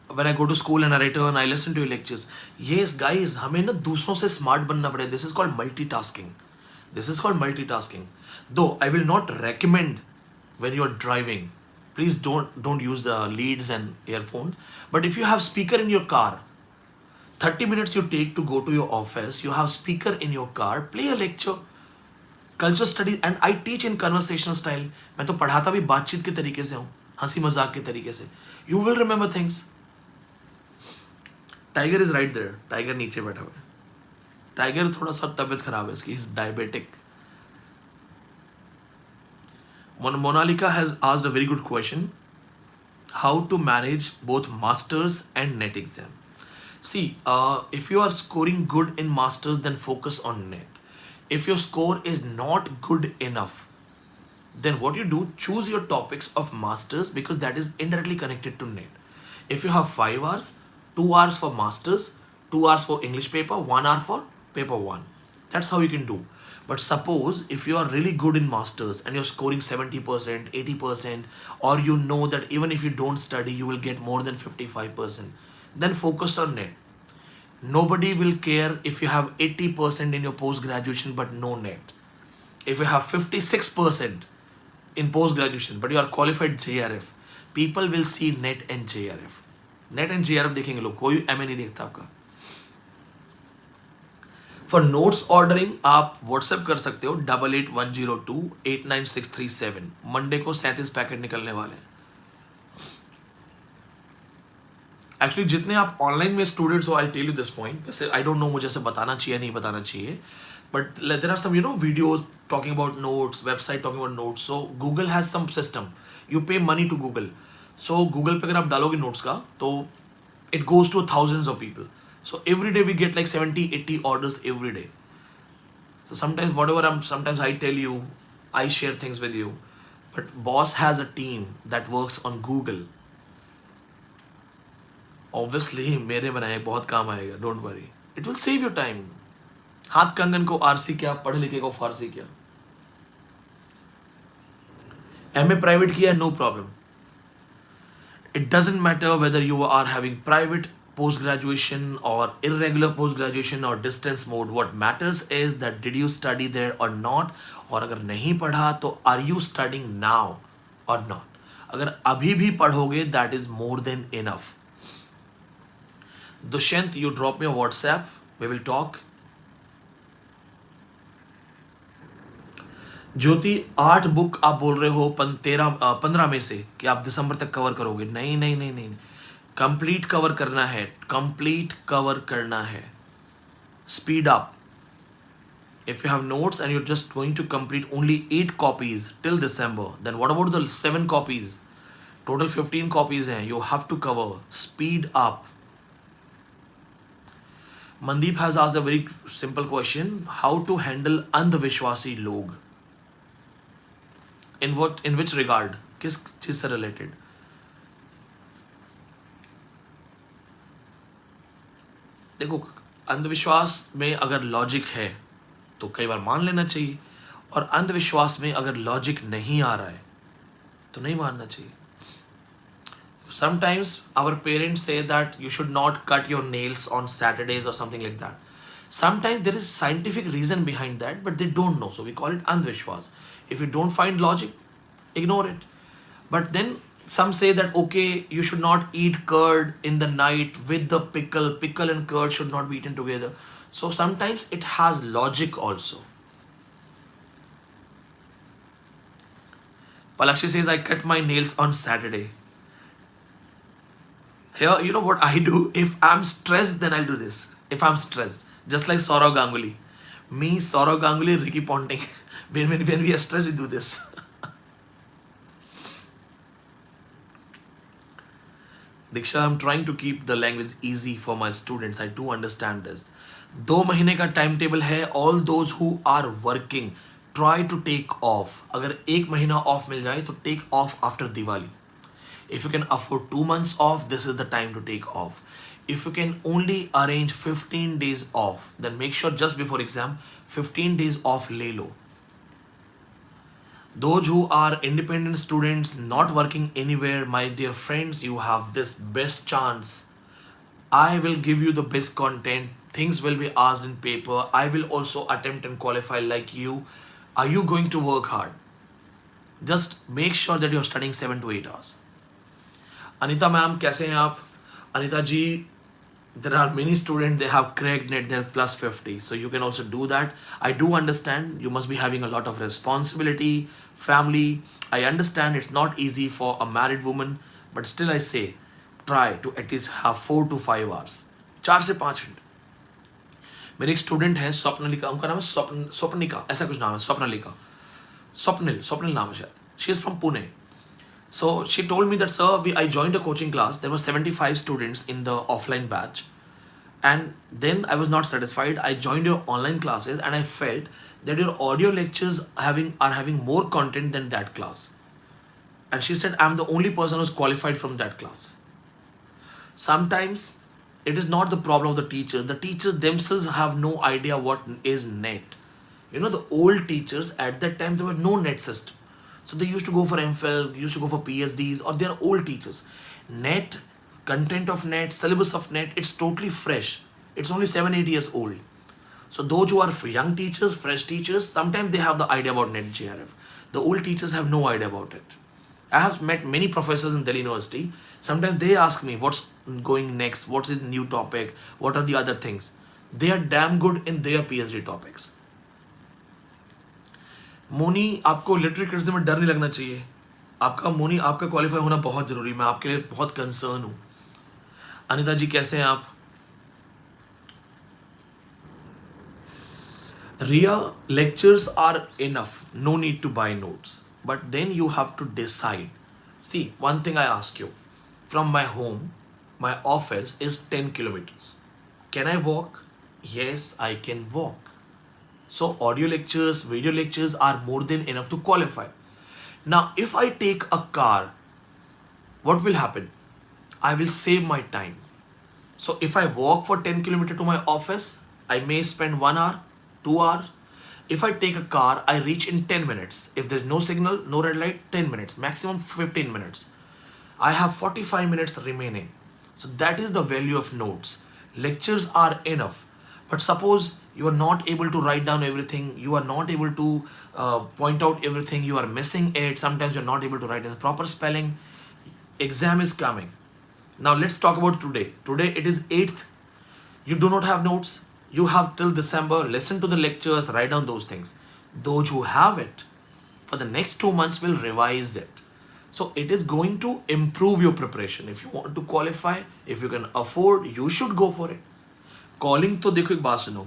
when I go to school and I return, I listen to your lectures. Yes, guys, हमें ना दूसरों से smart बनना पड़ेगा. This is called multitasking. This is called multitasking. Though I will not recommend when you are driving. Please don't use the leads and earphones. But if you have speaker in your car, 30 minutes you take to go to your office, you have speaker in your car, play a lecture. Culture studies and I teach in conversational style. मैं तो पढ़ाता भी बातचीत के तरीके से हूँ, हंसी मजाक के तरीके से. You will remember things. Tiger is right there. Tiger नीचे बैठा हुआ है. Tiger थोड़ा सा तबीयत खराब है इसकी. He's diabetic. Monalika has asked a very good question. How to manage both masters and net exam? See, if you are scoring good in masters, then focus on net. If your score is not good enough, then what you do, choose your topics of masters because that is indirectly connected to net. If you have 5 hours, 2 hours for masters, 2 hours for English paper, 1 hour for paper 1. That's how you can do. But suppose if you are really good in masters and you're scoring 70%, 80%, or you know that even if you don't study, you will get more than 55%, then focus on net. Nobody will care if you have 80% in your post-graduation but no net. If you have 56% in post-graduation but you are qualified JRF, people will see net and JRF. Net and JRF देखेंगे लोग, कोई MA नहीं देखता आपका. For notes ordering आप WhatsApp कर सकते हो 8810289637. मंडे को 37 पैकेट निकलने वाले हैं. एक्चुअली जितने आप ऑनलाइन में स्टूडेंट्स हो, I tell you this point. वैसे आई डोंट नो मुझे ऐसे बताना चाहिए नहीं बताना चाहिए, but there are some videos talking about notes, website talking about notes. So Google has some system, you pay money to Google. So Google पे अगर आप डालोगे नोट्स का तो it goes to thousands of people. So every day we get like 70-80 orders every day. So sometimes I tell you, I share things with you, but boss has a team that works on Google. Obviously, मेरे बनाए बहुत काम आएगा. Don't worry. It will save your time. हाथ कंगन को RC क्या, पढ़े लिखे को फारसी क्या. MA प्राइवेट किया, no problem. It doesn't matter whether you are having private post-graduation or irregular post-graduation or distance mode. What matters is that did you study there or not, और अगर नहीं पढ़ा तो are you studying now or not. अगर अभी भी पढ़ोगे that is more than enough. Dushyant, you drop me a WhatsApp, we will talk. Jyoti, 8 book आप बोल रहे हो 15 में से कि आप दिसंबर तक कवर करोगे. नहीं नहीं नहीं नहीं, कंप्लीट कवर करना है, कंप्लीट कवर करना है. Speed up. If you have notes and you're just going to complete only 8 copies till December, then what about the 7 copies? Total 15 copies हैं, you have to cover. Speed up. Mandeep has asked a very simple question: how to handle अंधविश्वासी लोग? In which regard? किस चीज से related? देखो, अंधविश्वास में अगर logic है तो कई बार मान लेना चाहिए, और अंधविश्वास में अगर लॉजिक नहीं आ रहा है तो नहीं मानना चाहिए. Sometimes our parents say that you should not cut your nails on Saturdays or something like that. Sometimes there is scientific reason behind that, but they don't know. So we call it andhvishwas. If you don't find logic, ignore it. But then some say that, okay, you should not eat curd in the night with the pickle. Pickle and curd should not be eaten together. So sometimes it has logic also. Palakshi says, I cut my nails on Saturday. Here, you know what I do? If I'm stressed, then I'll do this. If I'm stressed. Just like Saurav Ganguly. Me, Saurav Ganguly, Ricky Ponting. when we are stressed, we do this. Diksha, I'm trying to keep the language easy for my students. I do understand this. 2 महीने का time table है. All those who are working, try to take off. अगर 1 महीना of मिल जाए तो take off after Diwali. If you can afford 2 months off, this is the time to take off. If you can only arrange 15 days off, then make sure just before exam, 15 days off le lo. Those who are independent students, not working anywhere, my dear friends, you have this best chance. I will give you the best content. Things will be asked in paper. I will also attempt and qualify like you. Are you going to work hard? Just make sure that you're studying 7 to 8 hours. Anita ma'am, कैसे हैं आप? Anita ji, there are many students, they have cracked net, they're plus 50. So you can also do that. I do understand you must be having a lot of responsibility, family. I understand it's not easy for a married woman, but still I say, try to at least have 4 to 5 hours. 4 से 5 घंटे. मेरे एक student है स्वप्नलिका, उनका नाम है स्वप्निका, ऐसा कुछ नाम है, स्वप्नलिका, स्वप्निल नाम है शायद. She is from Pune. So she told me that, sir, I joined a coaching class. There were 75 students in the offline batch. And then I was not satisfied. I joined your online classes and I felt that your audio lectures are having more content than that class. And she said, I'm the only person who's qualified from that class. Sometimes it is not the problem of the teachers. The teachers themselves have no idea what is net. You know, the old teachers at that time, there was no net system. So they used to go for MPhil, used to go for PhDs, or they're old teachers. Net, content of net, syllabus of net, it's totally fresh. It's only 7-8 years old. So those who are young teachers, fresh teachers, sometimes they have the idea about net JRF. The old teachers have no idea about it. I have met many professors in Delhi University. Sometimes they ask me what's going next, what is new topic, what are the other things. They are damn good in their PhD topics. Moni, आपको literary criticism में डर नहीं लगना चाहिए. मोनी, आपका qualify होना बहुत जरूरी. मैं आपके लिए बहुत कंसर्न हूं. अनिता जी, कैसे हैं आप? रिया, lectures are enough, no need to buy notes, but then you have to decide. See, one thing I ask you, from my home, my office is 10 kilometers. Can I walk? Yes, I can walk. So audio lectures, video lectures are more than enough to qualify. Now, if I take a car, what will happen? I will save my time. So if I walk for 10 kilometers to my office, I may spend 1 hour, 2 hours. If I take a car, I reach in 10 minutes. If there's no signal, no red light, 10 minutes, maximum 15 minutes. I have 45 minutes remaining. So that is the value of notes. Lectures are enough. But suppose you are not able to write down everything, you are not able to point out everything, you are missing it, sometimes you're not able to write in the proper spelling, exam is coming. Now let's talk about today. Today it is 8th. You do not have notes. You have till December. Listen to the lectures, write down those things. Those who have it, for the next 2 months will revise it. So it is going to improve your preparation. If you want to qualify, if you can afford, you should go for it. Calling तो देखो एक बात सुनो,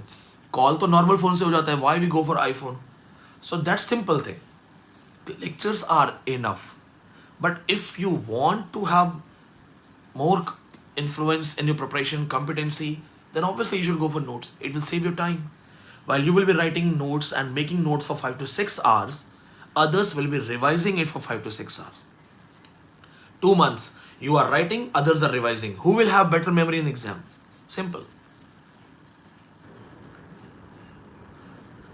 call तो normal phone से हो जाता है. Why we go for iPhone? So that's simple thing. The lectures are enough. But if you want to have more influence in your preparation, competency, then obviously you should go for notes. It will save your time. While you will be writing notes and making notes for 5 to 6 hours, others will be revising it for 5 to 6 hours. 2 months, you are writing, others are revising. Who will have better memory in the exam? Simple.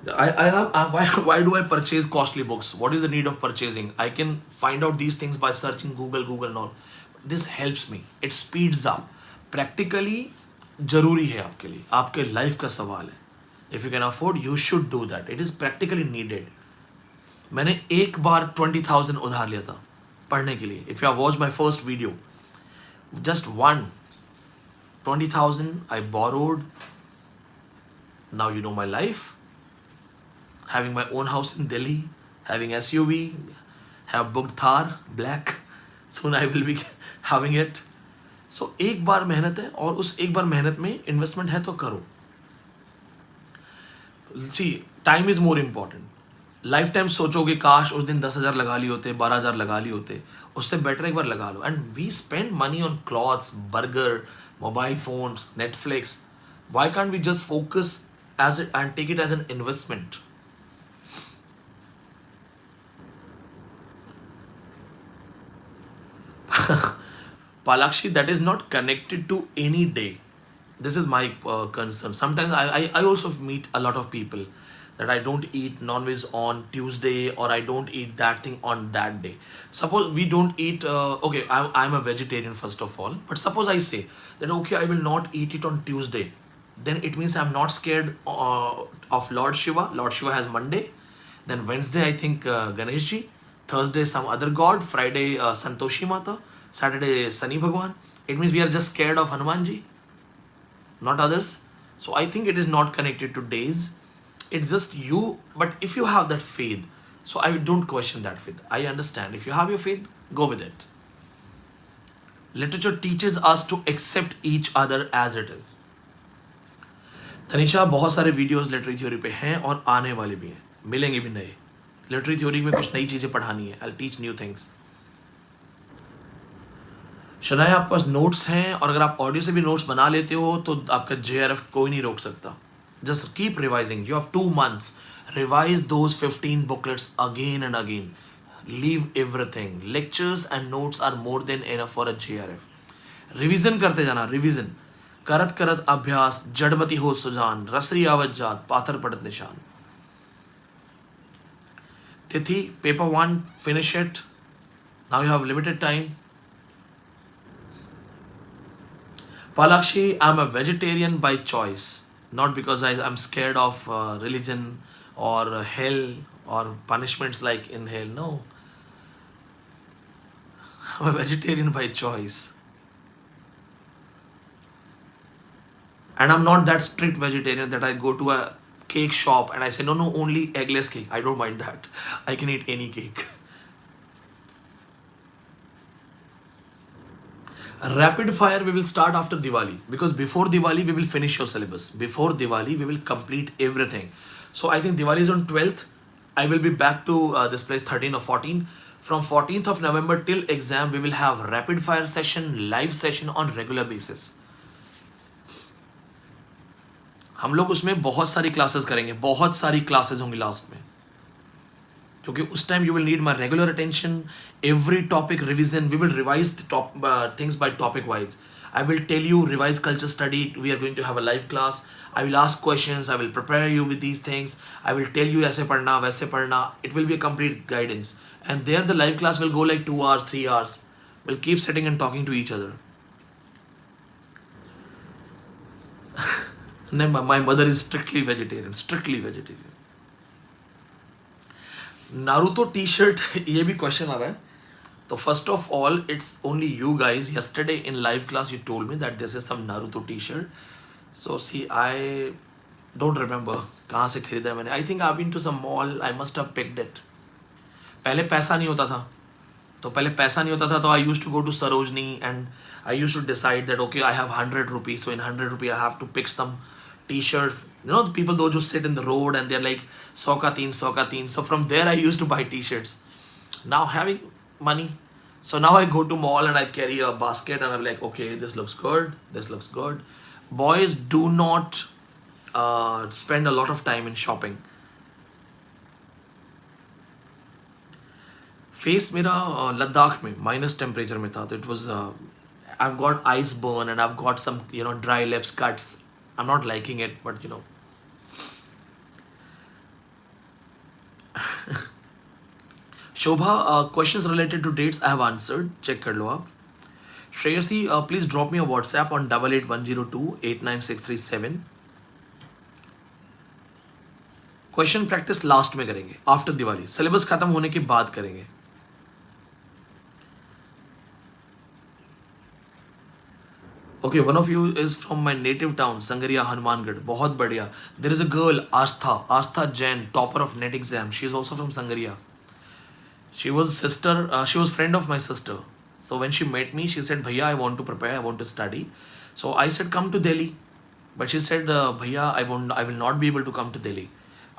Why do I purchase costly books? What is the need of purchasing? I can find out these things by searching Google and all. This helps me. It speeds up. Practically जरूरी है आपके लिए, आपके life का सवाल है. If you can afford, you should do that. It is practically needed. मैंने एक बार 20,000 उधार लिया था पढ़ने के लिए. If you have watched my first video, just one 20,000 I borrowed. Now you know my life. Having my own house in Delhi, having SUV, have booked Thar black. Soon I will be having it. So एक बार मेहनत है और उस एक बार मेहनत में investment है तो करो. See, time is more important. Life time सोचोगे काश उस दिन 10,000 लगा लिए होते, 12,000 लगा लिए होते, उससे बेटर एक बार लगा लो. And we spend money on clothes, burger, mobile phones, Netflix. Why can't we just focus as it and take it as an investment? Palakshi, that is not connected to any day. This is my concern. Sometimes I also meet a lot of people that I don't eat non-veg on Tuesday, or I don't eat that thing on that day. Suppose we don't eat, okay, I'm a vegetarian first of all, but suppose I say that, okay, I will not eat it on Tuesday. Then it means I'm not scared of Lord Shiva. Lord Shiva has Monday. Then Wednesday, I think Ganeshji. Thursday, some other god. Friday, Santoshi Mata. Saturday, Sani Bhagwan. It means we are just scared of Hanumanji, not others. So I think it is not connected to days. It's just you. But if you have that faith, so I don't question that faith. I understand. If you have your faith, go with it. Literature teaches us to accept each other as it is. Tanisha, बहुत सारे videos literary theory पे हैं और आने वाले भी हैं, मिलेंगे भी नए. लिटरेरी थ्योरी में कुछ नई चीज़ें पढ़ानी है. I'll teach new things. Shanaya, आपके पास नोट्स हैं और अगर आप ऑडियो से भी नोट्स बना लेते हो तो आपका JRF कोई नहीं रोक सकता. Just keep revising. You have 2 months. Revise those 15 booklets again and again. Leave everything. Lectures and notes are more than enough for a JRF. Revision करते जाना. Revision. करत करत अभ्यास, जड़मती हो सुजान, रसरी आवत जात, पाथर पड़त निशान. तिथि, paper 1, finish it. Now you have limited time. Palakshi, I'm a vegetarian by choice, not because I'm scared of religion or hell or punishments like in hell. No, I'm a vegetarian by choice. And I'm not that strict vegetarian that I go to a cake shop and I say, no, only eggless cake. I don't mind that. I can eat any cake. Rapid fire we will start after Diwali, because before Diwali we will finish your syllabus. Before Diwali we will complete everything. So I think Diwali is on 12th. I will be back to this place 13 or 14. From 14th of November till exam we will have rapid fire session, live session on regular basis. हम लोग उसमें बहुत सारी classes करेंगे, बहुत सारी classes होंगी last में, क्योंकि उस time you will need my regular attention. Every topic revision, we will revise things by topic wise. I will tell you, revise culture study, we are going to have a live class. I will ask questions, I will prepare you with these things. I will tell you ऐसे पढ़ना, वैसे पढ़ना. It will be a complete guidance. And there the live class will go like 2 hours, 3 hours. We'll keep sitting and talking to each other. My mother is strictly vegetarian, strictly vegetarian. Naruto T shirt ये भी question आ रहा है. तो first of all it's only you guys. yesterday in live class you told me that this is some Naruto t-shirt. So see, I don't remember कहाँ से खरीदा है मैंने. I think I've been to some mall. I must have picked it. पहले पैसा नहीं होता था. तो पहले पैसा नहीं होता था तो I used to go to Sarojini and I used to decide that okay, I have 100 rupees, so in 100 rupees I have to pick some t-shirts. You know, the people those who sit in the road and they're like 100 ka 3, 100 ka 3. So from there I used to buy t-shirts. Now having money, so now I go to mall and I carry a basket and I'm like, okay, this looks good, this looks good. Boys do not spend a lot of time in shopping. Face मेरा लद्दाख में minus temperature में था. तो it was I've got ice burn and I've got some dry lips cuts. I'm not liking it, but Shobha, questions related to dates I have answered. Check कर लो आप. Shreyasi, please drop me a WhatsApp on 8810289637. Question practice last में करेंगे after Diwali. Syllabus खत्म होने के बाद करेंगे. Okay, one of you is from my native town, Sangaria, Hanumangarh. बहुत बढ़िया. There is a girl, Astha Jain, topper of NET exam. She is also from Sangaria. She was friend of my sister. So when she met me, she said, "Bhaiya, I want to prepare, I want to study." So I said, "Come to Delhi." But she said, "Bhaiya, I will not be able to come to Delhi."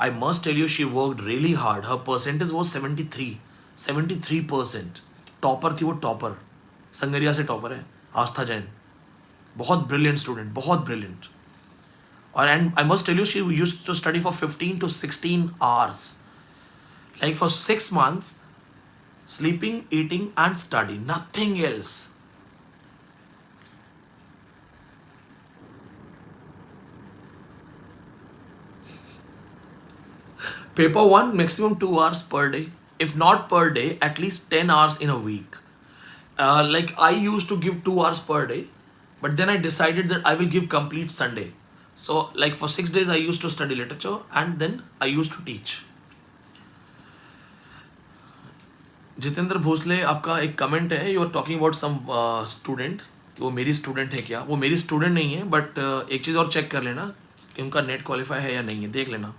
I must tell you, she worked really hard. Her percentage was 73%. Topper थी वो topper. Sangaria से topper है, आस्था जैन. बहुत brilliant student, बहुत brilliant. और and I must tell you, she used to study for 15 to 16 hours, like for 6 months, sleeping, eating and study, nothing else. Paper 1 maximum 2 hours per day, if not per day, at least 10 hours in a week. Like I used to give 2 hours per day, but then I decided that I will give complete Sunday. So like for 6 days I used to study literature and then I used to teach. Jitendra Bhosle, आपका एक comment है, you are talking about some student, कि वो मेरी student है क्या. वो मेरी स्टूडेंट नहीं है, बट एक चीज़ और चेक कर लेना कि उनका नेट क्वालिफाई है या नहीं है, देख लेना.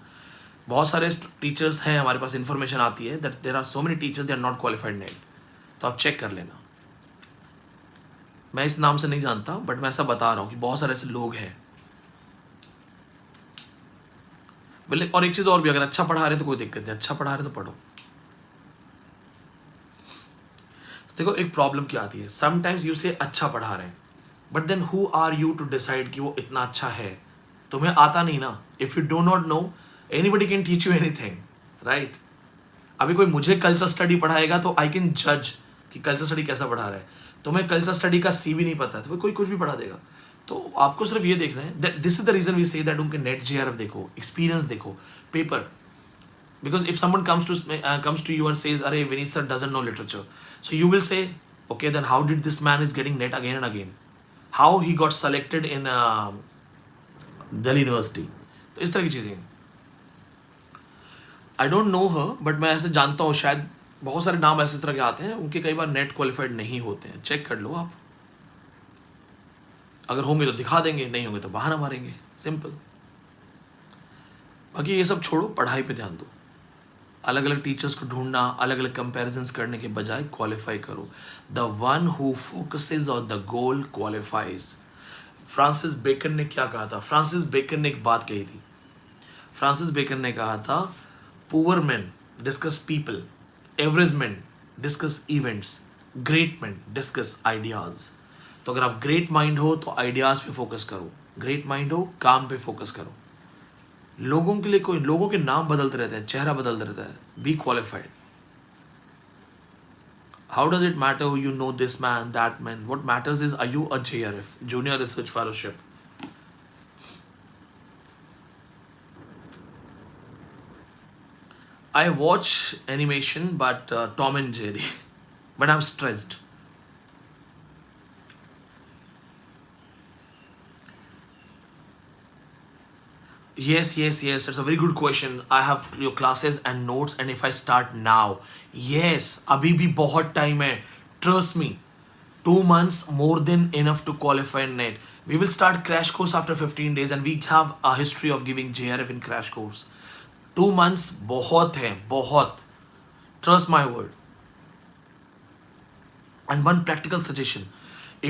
बहुत सारे टीचर्स हैं हमारे पास, इन्फॉर्मेशन आती है that there are so many teachers they are not qualified NET. तो आप चेक कर लेना. मैं इस नाम से नहीं जानता, बट मैं ऐसा बता रहा हूँ कि बहुत सारे ऐसे लोग हैं. और एक चीज़ और भी, अगर अच्छा पढ़ा रहे तो कोई दिक्कत नहीं, अच्छा पढ़ा रहे तो पढ़ो. देखो एक प्रॉब्लम क्या आती है, समटाइम्स यू से अच्छा पढ़ा रहे हैं, but then who are you to decide कि वो इतना अच्छा है. तुम्हें आता नहीं ना. If you do not know, anybody can teach you anything, right. अभी कोई मुझे कल्चर स्टडी पढ़ाएगा तो आई कैन जज कि कल्चर स्टडी कैसा पढ़ा रहा है. तुम्हें कल्चर स्टडी का सी भी नहीं पता है तो कोई कुछ भी पढ़ा देगा. तो आपको सिर्फ ये देखना है. This is the reason we say that उनके नेट JRF देखो, एक्सपीरियंस देखो, paper. Because if someone comes to you and says, "Arey, Vineet sir doesn't know literature," so you will say, "Okay, then how did this man is getting net again and again? How he got selected in Delhi University?" तो इस तरह की चीज़ें. I don't know her, but मैं ऐसे जानता हूँ, शायद बहुत सारे नाम ऐसे तरह के आते हैं, उनके कई बार नेट क्वालिफाइड नहीं होते हैं. चेक कर लो आप. अगर होंगे तो दिखा देंगे, नहीं होंगे तो बहाना मारेंगे, सिंपल. बाकी ये सब छोड़ो, पढ़ाई पे ध्यान दो. अलग अलग टीचर्स को ढूंढना, अलग अलग कंपैरिजंस करने के बजाय क्वालिफाई करो. The one who focuses on the goal qualifies. Francis Bacon ने क्या कहा था? फ्रांसिस बेकन ने एक बात कही थी. फ्रांसिस बेकन ने कहा था, poor man discuss people, average man discuss events, great man discuss ideas. तो अगर आप ग्रेट माइंड हो तो आइडियाज पे फोकस करो, ग्रेट माइंड हो काम पे फोकस करो. लोगों के लिए कोई, लोगों के नाम बदलते रहते हैं, चेहरा बदलता रहता है. Be qualified. How does it matter you know this man, that man? What matters is, are you a JRF, junior research fellowship? I watch animation, but Tom and Jerry, but I'm stressed. Yes, yes, yes. It's a very good question. I have your classes and notes, and if I start now, yes, अभी भी बहुत time है. Trust me. 2 months more than enough to qualify in net. We will start crash course after 15 days, and we have a history of giving JRF in crash course. 2 months बहुत है, बहुत. Trust my word. And one practical suggestion: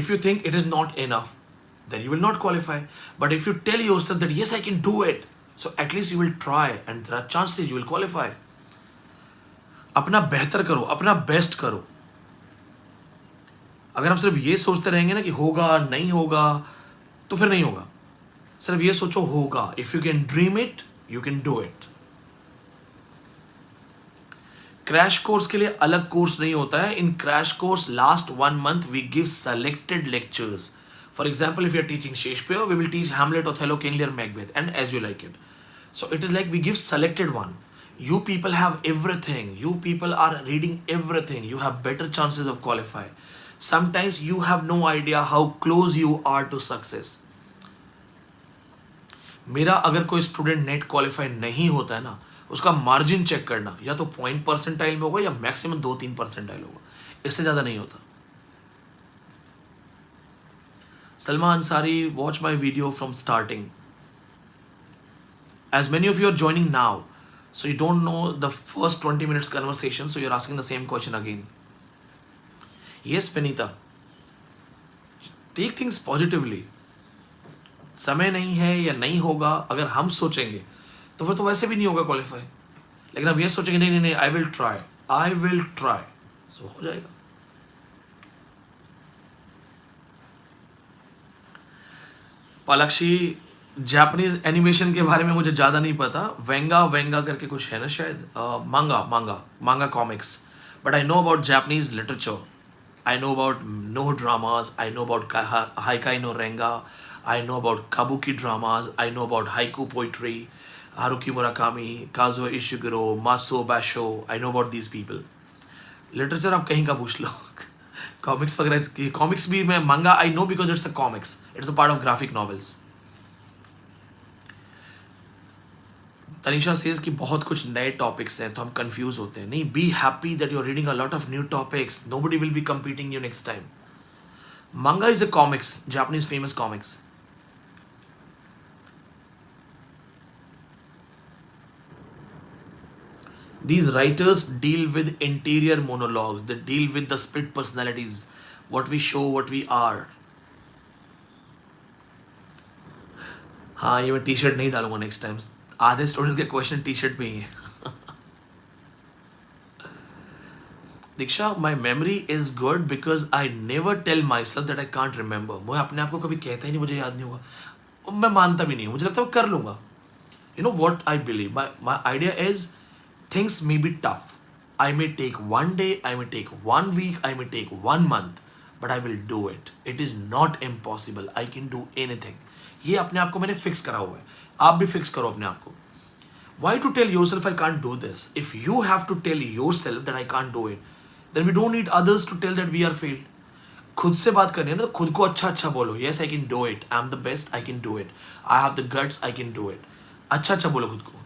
if you think it is not enough, then you will not qualify. But if you tell yourself that yes, I can do it, so at least you will try, and there are chances you will qualify. अपना बेहतर करो, अपना best करो. अगर हम सिर्फ ये सोचते रहेंगे ना कि होगा नहीं होगा, तो फिर नहीं होगा. सिर्फ ये सोचो होगा. If you can dream it, you can do it. Crash course के लिए अलग कोर्स नहीं होता है. In crash course last 1 month we give selected lectures. For example, if you are teaching Shakespeare, we will teach Hamlet, Othello, King Lear, Macbeth, and as you like it. So it is like we give selected one. You people have everything. You people are reading everything. You have better chances of qualify. Sometimes you have no idea how close you are to success. मेरा अगर कोई student net qualify नहीं होता है ना, उसका margin check करना, या तो पॉइंट परसेंटाइल में होगा या मैक्सिमम 2-3 परसेंटाइल होगा. इससे ज़्यादा नहीं होता. Salma Ansari, watch my video from starting. As many of you are joining now, so you don't know the first 20 minutes conversation, so you're asking the same question again. Yes, Vinita. Take things positively. समय नहीं है या नहीं होगा, अगर हम सोचेंगे तो फिर तो वैसे भी नहीं होगा क्वालिफाई. लेकिन हम ये सोचेंगे नहीं नहीं नहीं, आई विल ट्राई, सो हो जाएगा. पालाक्षी, जापानीज एनिमेशन के बारे में मुझे ज़्यादा नहीं पता. वेंगा करके कुछ है ना शायद. Manga comics. But I know about Japanese literature. I know about Noh dramas. I know about haikai no renga. I know about kabuki dramas. I know about haiku poetry, Haruki Murakami, Kazuo Ishiguro, Matsuo Basho. I know about these people. Literature आप कहीं का पूछ लो. Comics वगैरह की, comics भी मैं मांगा I know because it's a comics, it's a part of graphic novels. Tanisha says कि बहुत कुछ नए टॉपिक्स हैं तो हम कंफ्यूज होते हैं. नहीं, be happy that you are reading a lot of new topics. Nobody will be competing you next time. Manga is a comics, Japanese famous comics. These writers deal with interior monologues. They deal with the split personalities, what we show, what we are. हाँ, ये मैं T shirt नहीं डालूंगा next time. आधे student के question T shirt पे ही है. Diksha, my memory is good because I never tell my self that I can't remember. मैं अपने आप को कभी कहता ही नहीं मुझे याद नहीं होगा. और मैं मानता भी नहीं हूँ. मुझे लगता है कर लूंगा. You know what I believe, my idea is things may be tough. I may take 1 day, I may take 1 week, I may take 1 month, but I will do it. It is not impossible. I can do anything. ये अपने आप को मैंने fix करा हुआ है. आप भी फिक्स करो अपने आप को. Why to tell yourself I can't do this? If you have to tell yourself that I can't do it, then we don't need others to tell that we are failed. खुद से बात करनी है ना, तो खुद को अच्छा बोलो. Yes, I can do it. I'm the best. I can do it. I have the guts. I can do it. अच्छा बोलो खुद को.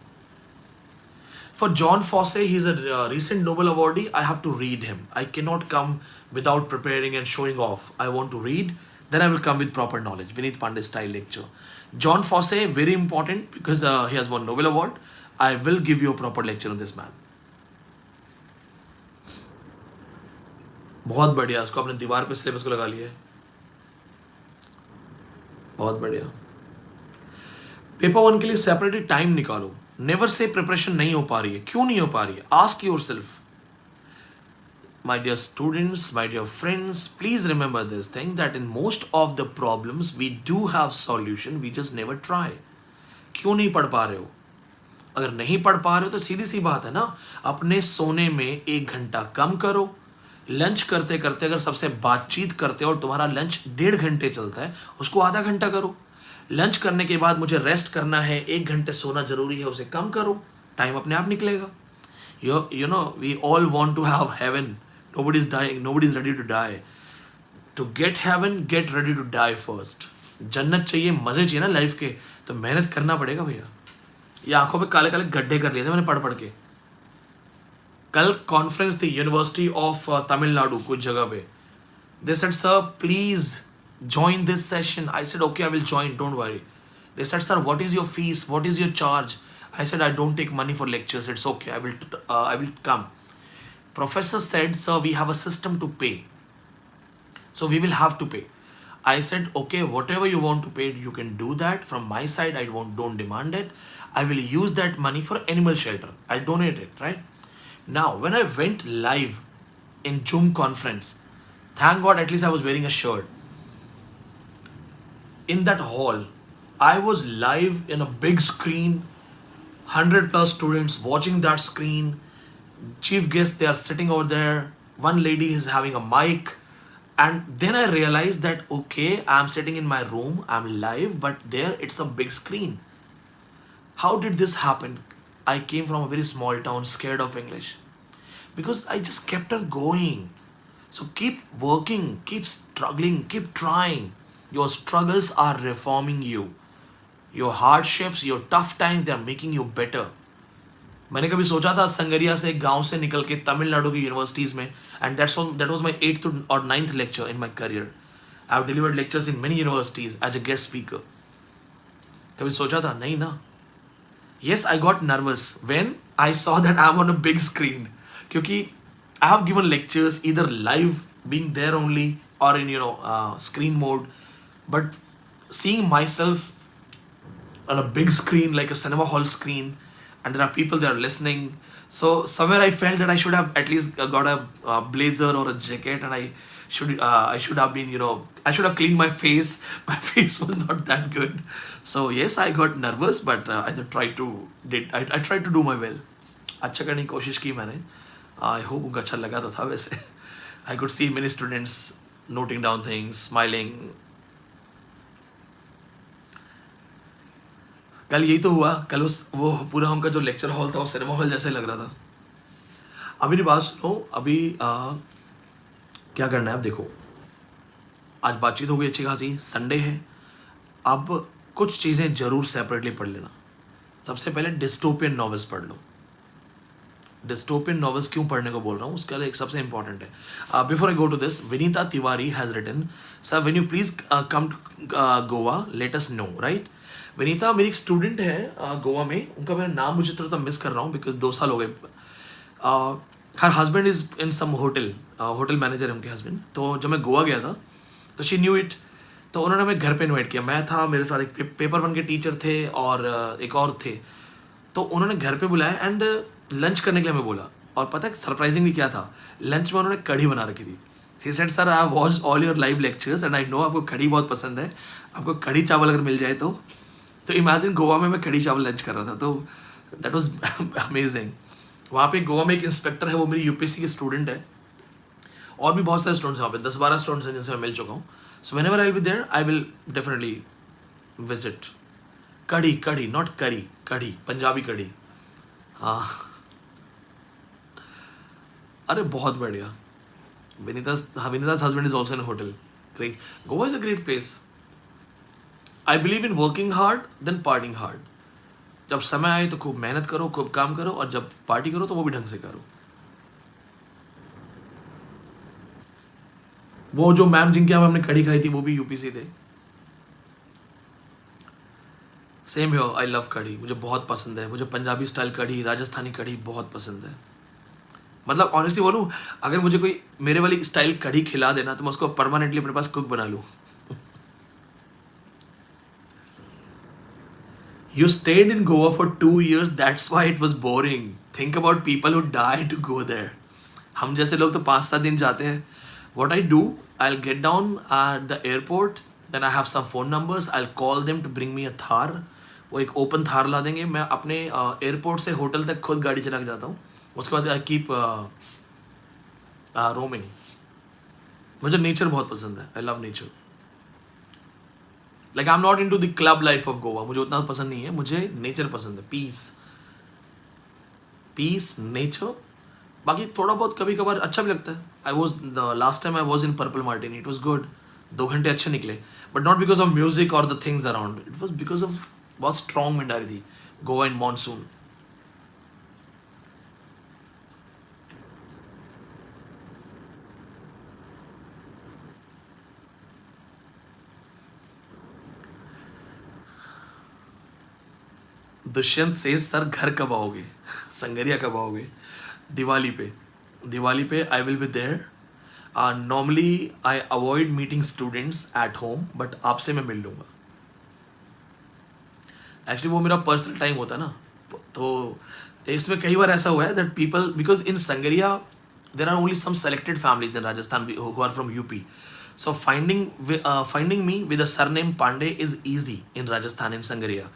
For John Fosse, he's a recent Nobel awardee. I have to read him. I cannot come without preparing and showing off. I want to read, then I will come with proper knowledge. Vineet Pandey style lecture. John Fosse, very important because he has won Nobel award. I will give you a proper lecture on this man. बहुत बढ़िया. उसको अपने दीवार पे syllabus को लगा लिया है. बहुत बढ़िया. पेपर 1 के लिए सेपरेटली टाइम निकालो. नेवर से प्रिपरेशन नहीं हो पा रही है. क्यों नहीं हो पा रही है? Ask yourself. My dear students, my dear friends, please remember this thing that in most of the problems we do have solution, we just never try. क्यों नहीं पढ़ पा रहे हो? अगर नहीं पढ़ पा रहे हो तो सीधी सी बात है ना, अपने सोने में 1 घंटा कम करो. लंच करते करते अगर सबसे बातचीत करते हो और तुम्हारा लंच 1.5 घंटे चलता है, उसको आधा घंटा करो. लंच करने के बाद मुझे रेस्ट करना है, 1 घंटे सोना जरूरी है, उसे कम करो. टाइम अपने आप निकलेगा. You know we all want to have heaven. Nobody is dying, nobody is ready to die. To get heaven, get ready to die first. जन्नत चाहिए, मजे चाहिए ना लाइफ के, तो मेहनत करना पड़ेगा भैया. ये आंखों पे काले काले गड्ढे कर लिए थे मैंने पढ़ पढ़ के. कल कॉन्फ्रेंस थी यूनिवर्सिटी ऑफ तमिलनाडु कुछ जगह पे. They said, sir, please join this session. I said, okay, I will join, don't worry. They said, sir, what is your fees? What is your charge? I said, I don't take money for lectures. It's okay, I will come. Professor said, sir, we have a system to pay. So we will have to pay. I said, okay, whatever you want to pay, you can do that. From my side, don't demand it. I will use that money for animal shelter. I'll donate it, right? Now, when I went live in Zoom conference, thank God at least I was wearing a shirt. In that hall, I was live in a big screen, 100 plus students watching that screen. Chief guests, they are sitting over there. One lady is having a mic. And then I realized that, okay, I'm sitting in my room, I'm live, but there it's a big screen. How did this happen? I came from a very small town, scared of English. Because I just kept on going. So keep working, keep struggling, keep trying. Your struggles are reforming you. Your hardships, your tough times, they are making you better. मैंने कभी सोचा था संगरिया से गांव से निकल के तमिलनाडु की यूनिवर्सिटीज़ में, and that was my 8th or 9th lecture in my career. I have delivered lectures in many universities as a guest speaker. कभी सोचा था? नहीं ना. Yes, I got nervous when I saw that I'm on a big screen. क्योंकि I have given lectures either live, being there only, or in screen mode, but seeing myself on a big screen like a cinema hall screen, and there are people that are listening. So somewhere I felt that I should have at least got a blazer or a jacket, and I should have been I should have cleaned my face. My face was not that good. So yes, I got nervous, but I tried to do my well. अच्छा करने की कोशिश की मैंने. I hope उनको अच्छा लगा तो था वैसे. I could see many students noting down things, smiling. कल यही तो हुआ. कल वो पूरा उनका जो लेक्चर हॉल था वो सिनेमा हॉल जैसे लग रहा था. अभी मेरी बात सुनो. अभी क्या करना है अब देखो. आज बातचीत हो गई अच्छी खासी. संडे है. अब कुछ चीज़ें ज़रूर सेपरेटली पढ़ लेना. सबसे पहले डिस्टोपियन नॉवेल्स पढ़ लो. डिस्टोपियन नॉवेल्स क्यों पढ़ने को बोल रहा हूँ उसका एक सबसे इंपॉर्टेंट है. Before I go to this, Vinita Tiwari has written, sir when you please come to Goa let us know. Right. Vinita मेरी एक स्टूडेंट है गोवा में. उनका मेरा नाम मुझे थोड़ा सा मिस कर रहा हूँ बिकॉज 2 साल हो गए. Her husband is in some hotel manager है उनके हस्बैंड. तो जब मैं गोवा गया था तो शी न्यू इट. तो उन्होंने हमें घर पे इन्वाइट किया. मैं था, मेरे साथ एक पेपर 1 के टीचर थे और एक और थे. तो उन्होंने घर पे बुलाया एंड लंच करने के लिए हमें बोला. और पता है सरप्राइजिंगली क्या था? लंच में उन्होंने कढ़ी बना रखी थी. She said, sir I watch all your live lectures and I know आपको कढ़ी बहुत पसंद है. आपको कढ़ी चावल अगर मिल जाए तो इमेजिन गोवा में मैं कढ़ी चावल लंच कर रहा था. तो दैट वॉज अमेजिंग. वहाँ पे गोवा में एक इंस्पेक्टर है, वो मेरी यूपीएससी की स्टूडेंट है. और भी बहुत सारे स्टूडेंट्स वहाँ पे 10-12 स्टूडेंट्स हैं जिनसे मैं मिल चुका हूँ. So whenever I will be there I will definitely visit. Kadhi not curry, kadhi Punjabi कढ़ी. हाँ अरे बहुत बढ़िया. Vinita's husband is also in a hotel. Great. Goa is a great place. I believe in working hard then partying hard. जब समय आए तो खूब मेहनत करो, खूब काम करो, और जब पार्टी करो तो वो भी ढंग से करो. वो जो मैम जिनके यहाँ हमने कढ़ी खाई थी वो भी यूपीसी थे. Same here. आई लव कढ़ी. मुझे बहुत पसंद है. मुझे पंजाबी स्टाइल कढ़ी, राजस्थानी कढ़ी बहुत पसंद है. मतलब ऑनेस्टली बोलूँ, अगर मुझे कोई मेरे वाली स्टाइल कढ़ी खिला देना तो मैं उसको परमानेंटली अपने पास कुक बना लूँ. You stayed in Goa for 2 years, that's why it was boring. Think about people who die to go there. हम जैसे लोग तो 5-7 दिन जाते हैं. What I do, I'll get down at the airport, then I have some phone numbers, I'll call them to bring me a Thar. वो एक open Thar ला देंगे. मैं अपने एयरपोर्ट से होटल तक खुद गाड़ी चला के जाता हूँ. उसके बाद आई कीप रोमिंग. मुझे नेचर बहुत पसंद है. I love nature. Like I am not into the club life of Goa. मुझे उतना पसंद नहीं है. मुझे नेचर पसंद है. Peace nature. बाकी थोड़ा बहुत कभी कभार अच्छा भी लगता है. I was the last time I was in Purple Martini. It was good. 2 घंटे अच्छे निकले, but not because of music और the things around. It was because of बहुत स्ट्रॉन्ग विंड आ रही थी. Goa in monsoon. दुष्यंत से सर घर कब आओगे? संगरिया कब आओगे? दिवाली पे. दिवाली पे I will be there. Normally I avoid meeting students at home, but आपसे मैं मिल लूँगा. एक्चुअली वो मेरा पर्सनल टाइम होता है ना. तो इसमें कई बार ऐसा हुआ है that people, because in Sangaria there are only some selected families in Rajasthan who are from UP. So finding me with a surname Pandey is easy in Rajasthan, in Sangaria.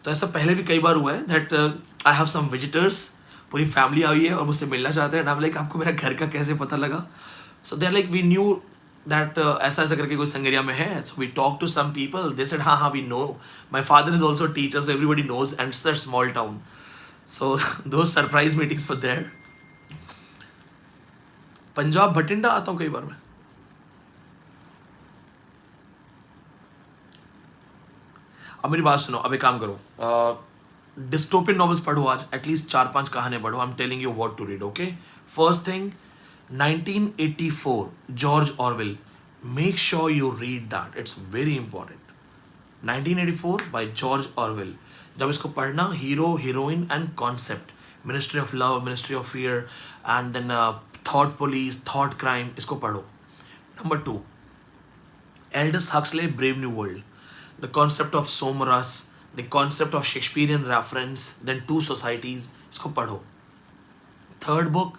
तो ऐसा पहले भी कई बार हुआ है that I have some visitors, पूरी फैमिली आई है और मुझसे मिलना चाहते हैं. एंड आई एम लाइक, आपको मेरा घर का कैसे पता लगा? So they are like, we knew that ऐसा ऐसा करके कोई संगरिया में है. So we talk to some people, they said हाँ हाँ we know, my father is also teacher, so everybody knows, and it's a small town. So though surprise meetings for there. Punjab Bathinda आता हूँ कई बार मैं. अब मेरी बात सुनो, अब एक काम करो, डिस्टोपियन नॉवेल्स पढ़ो आज, एटलीस्ट 4-5 कहानियां पढ़ो. I am telling you what to read. Okay, first thing 1984 George Orwell. Make sure you read that, it's very important. 1984 by George Orwell. जब इसको पढ़ना, hero heroine and concept, ministry of love, ministry of fear, and then thought police, thought crime, इसको पढ़ो. Number 2, Aldous Huxley, Brave New World. The concept of Somaras, the concept of Shakespearean reference, then two societies, इसको पढ़ो. Third book,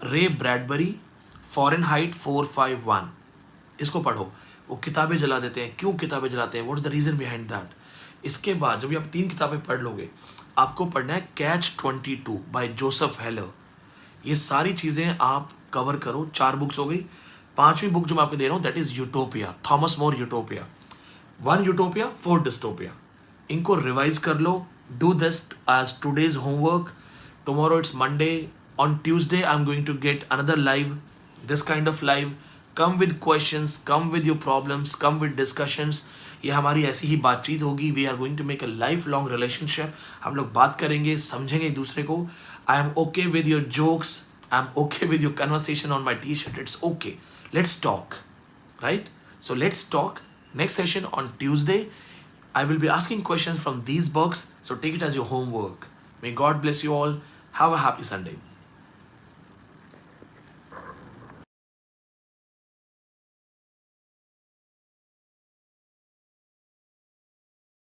रे Bradbury, Fahrenheit 451, इसको पढ़ो. वो किताबें जला देते हैं, क्यों किताबें जलाते हैं, what is the reason behind that. इसके बाद जब आप 3 किताबें पढ़ लोगे, आपको पढ़ना है कैच 22 बाय जोसेफ हेलर. ये सारी चीज़ें आप कवर करो. 4 बुक्स हो गई. 5वीं बुक जो मैं आपको दे रहा हूँ, that is utopia, Thomas More utopia. 1 utopia, 4 dystopia. इनको रिवाइज कर लो. Do this as today's homework. Tomorrow it's Monday. On Tuesday I am going to get another live, this kind of live. Come with questions, come with your problems, come with discussions. ये हमारी ऐसी ही बातचीत होगी. We are going to make a life long relationship. हम लोग बात करेंगे, समझेंगे एक दूसरे को. I am okay with your jokes. I am okay with your conversation on my T shirt. It's okay. Let's talk, right? So let's talk. Next session on Tuesday. I will be asking questions from these books. So take it as your homework. May God bless you all. Have a happy Sunday.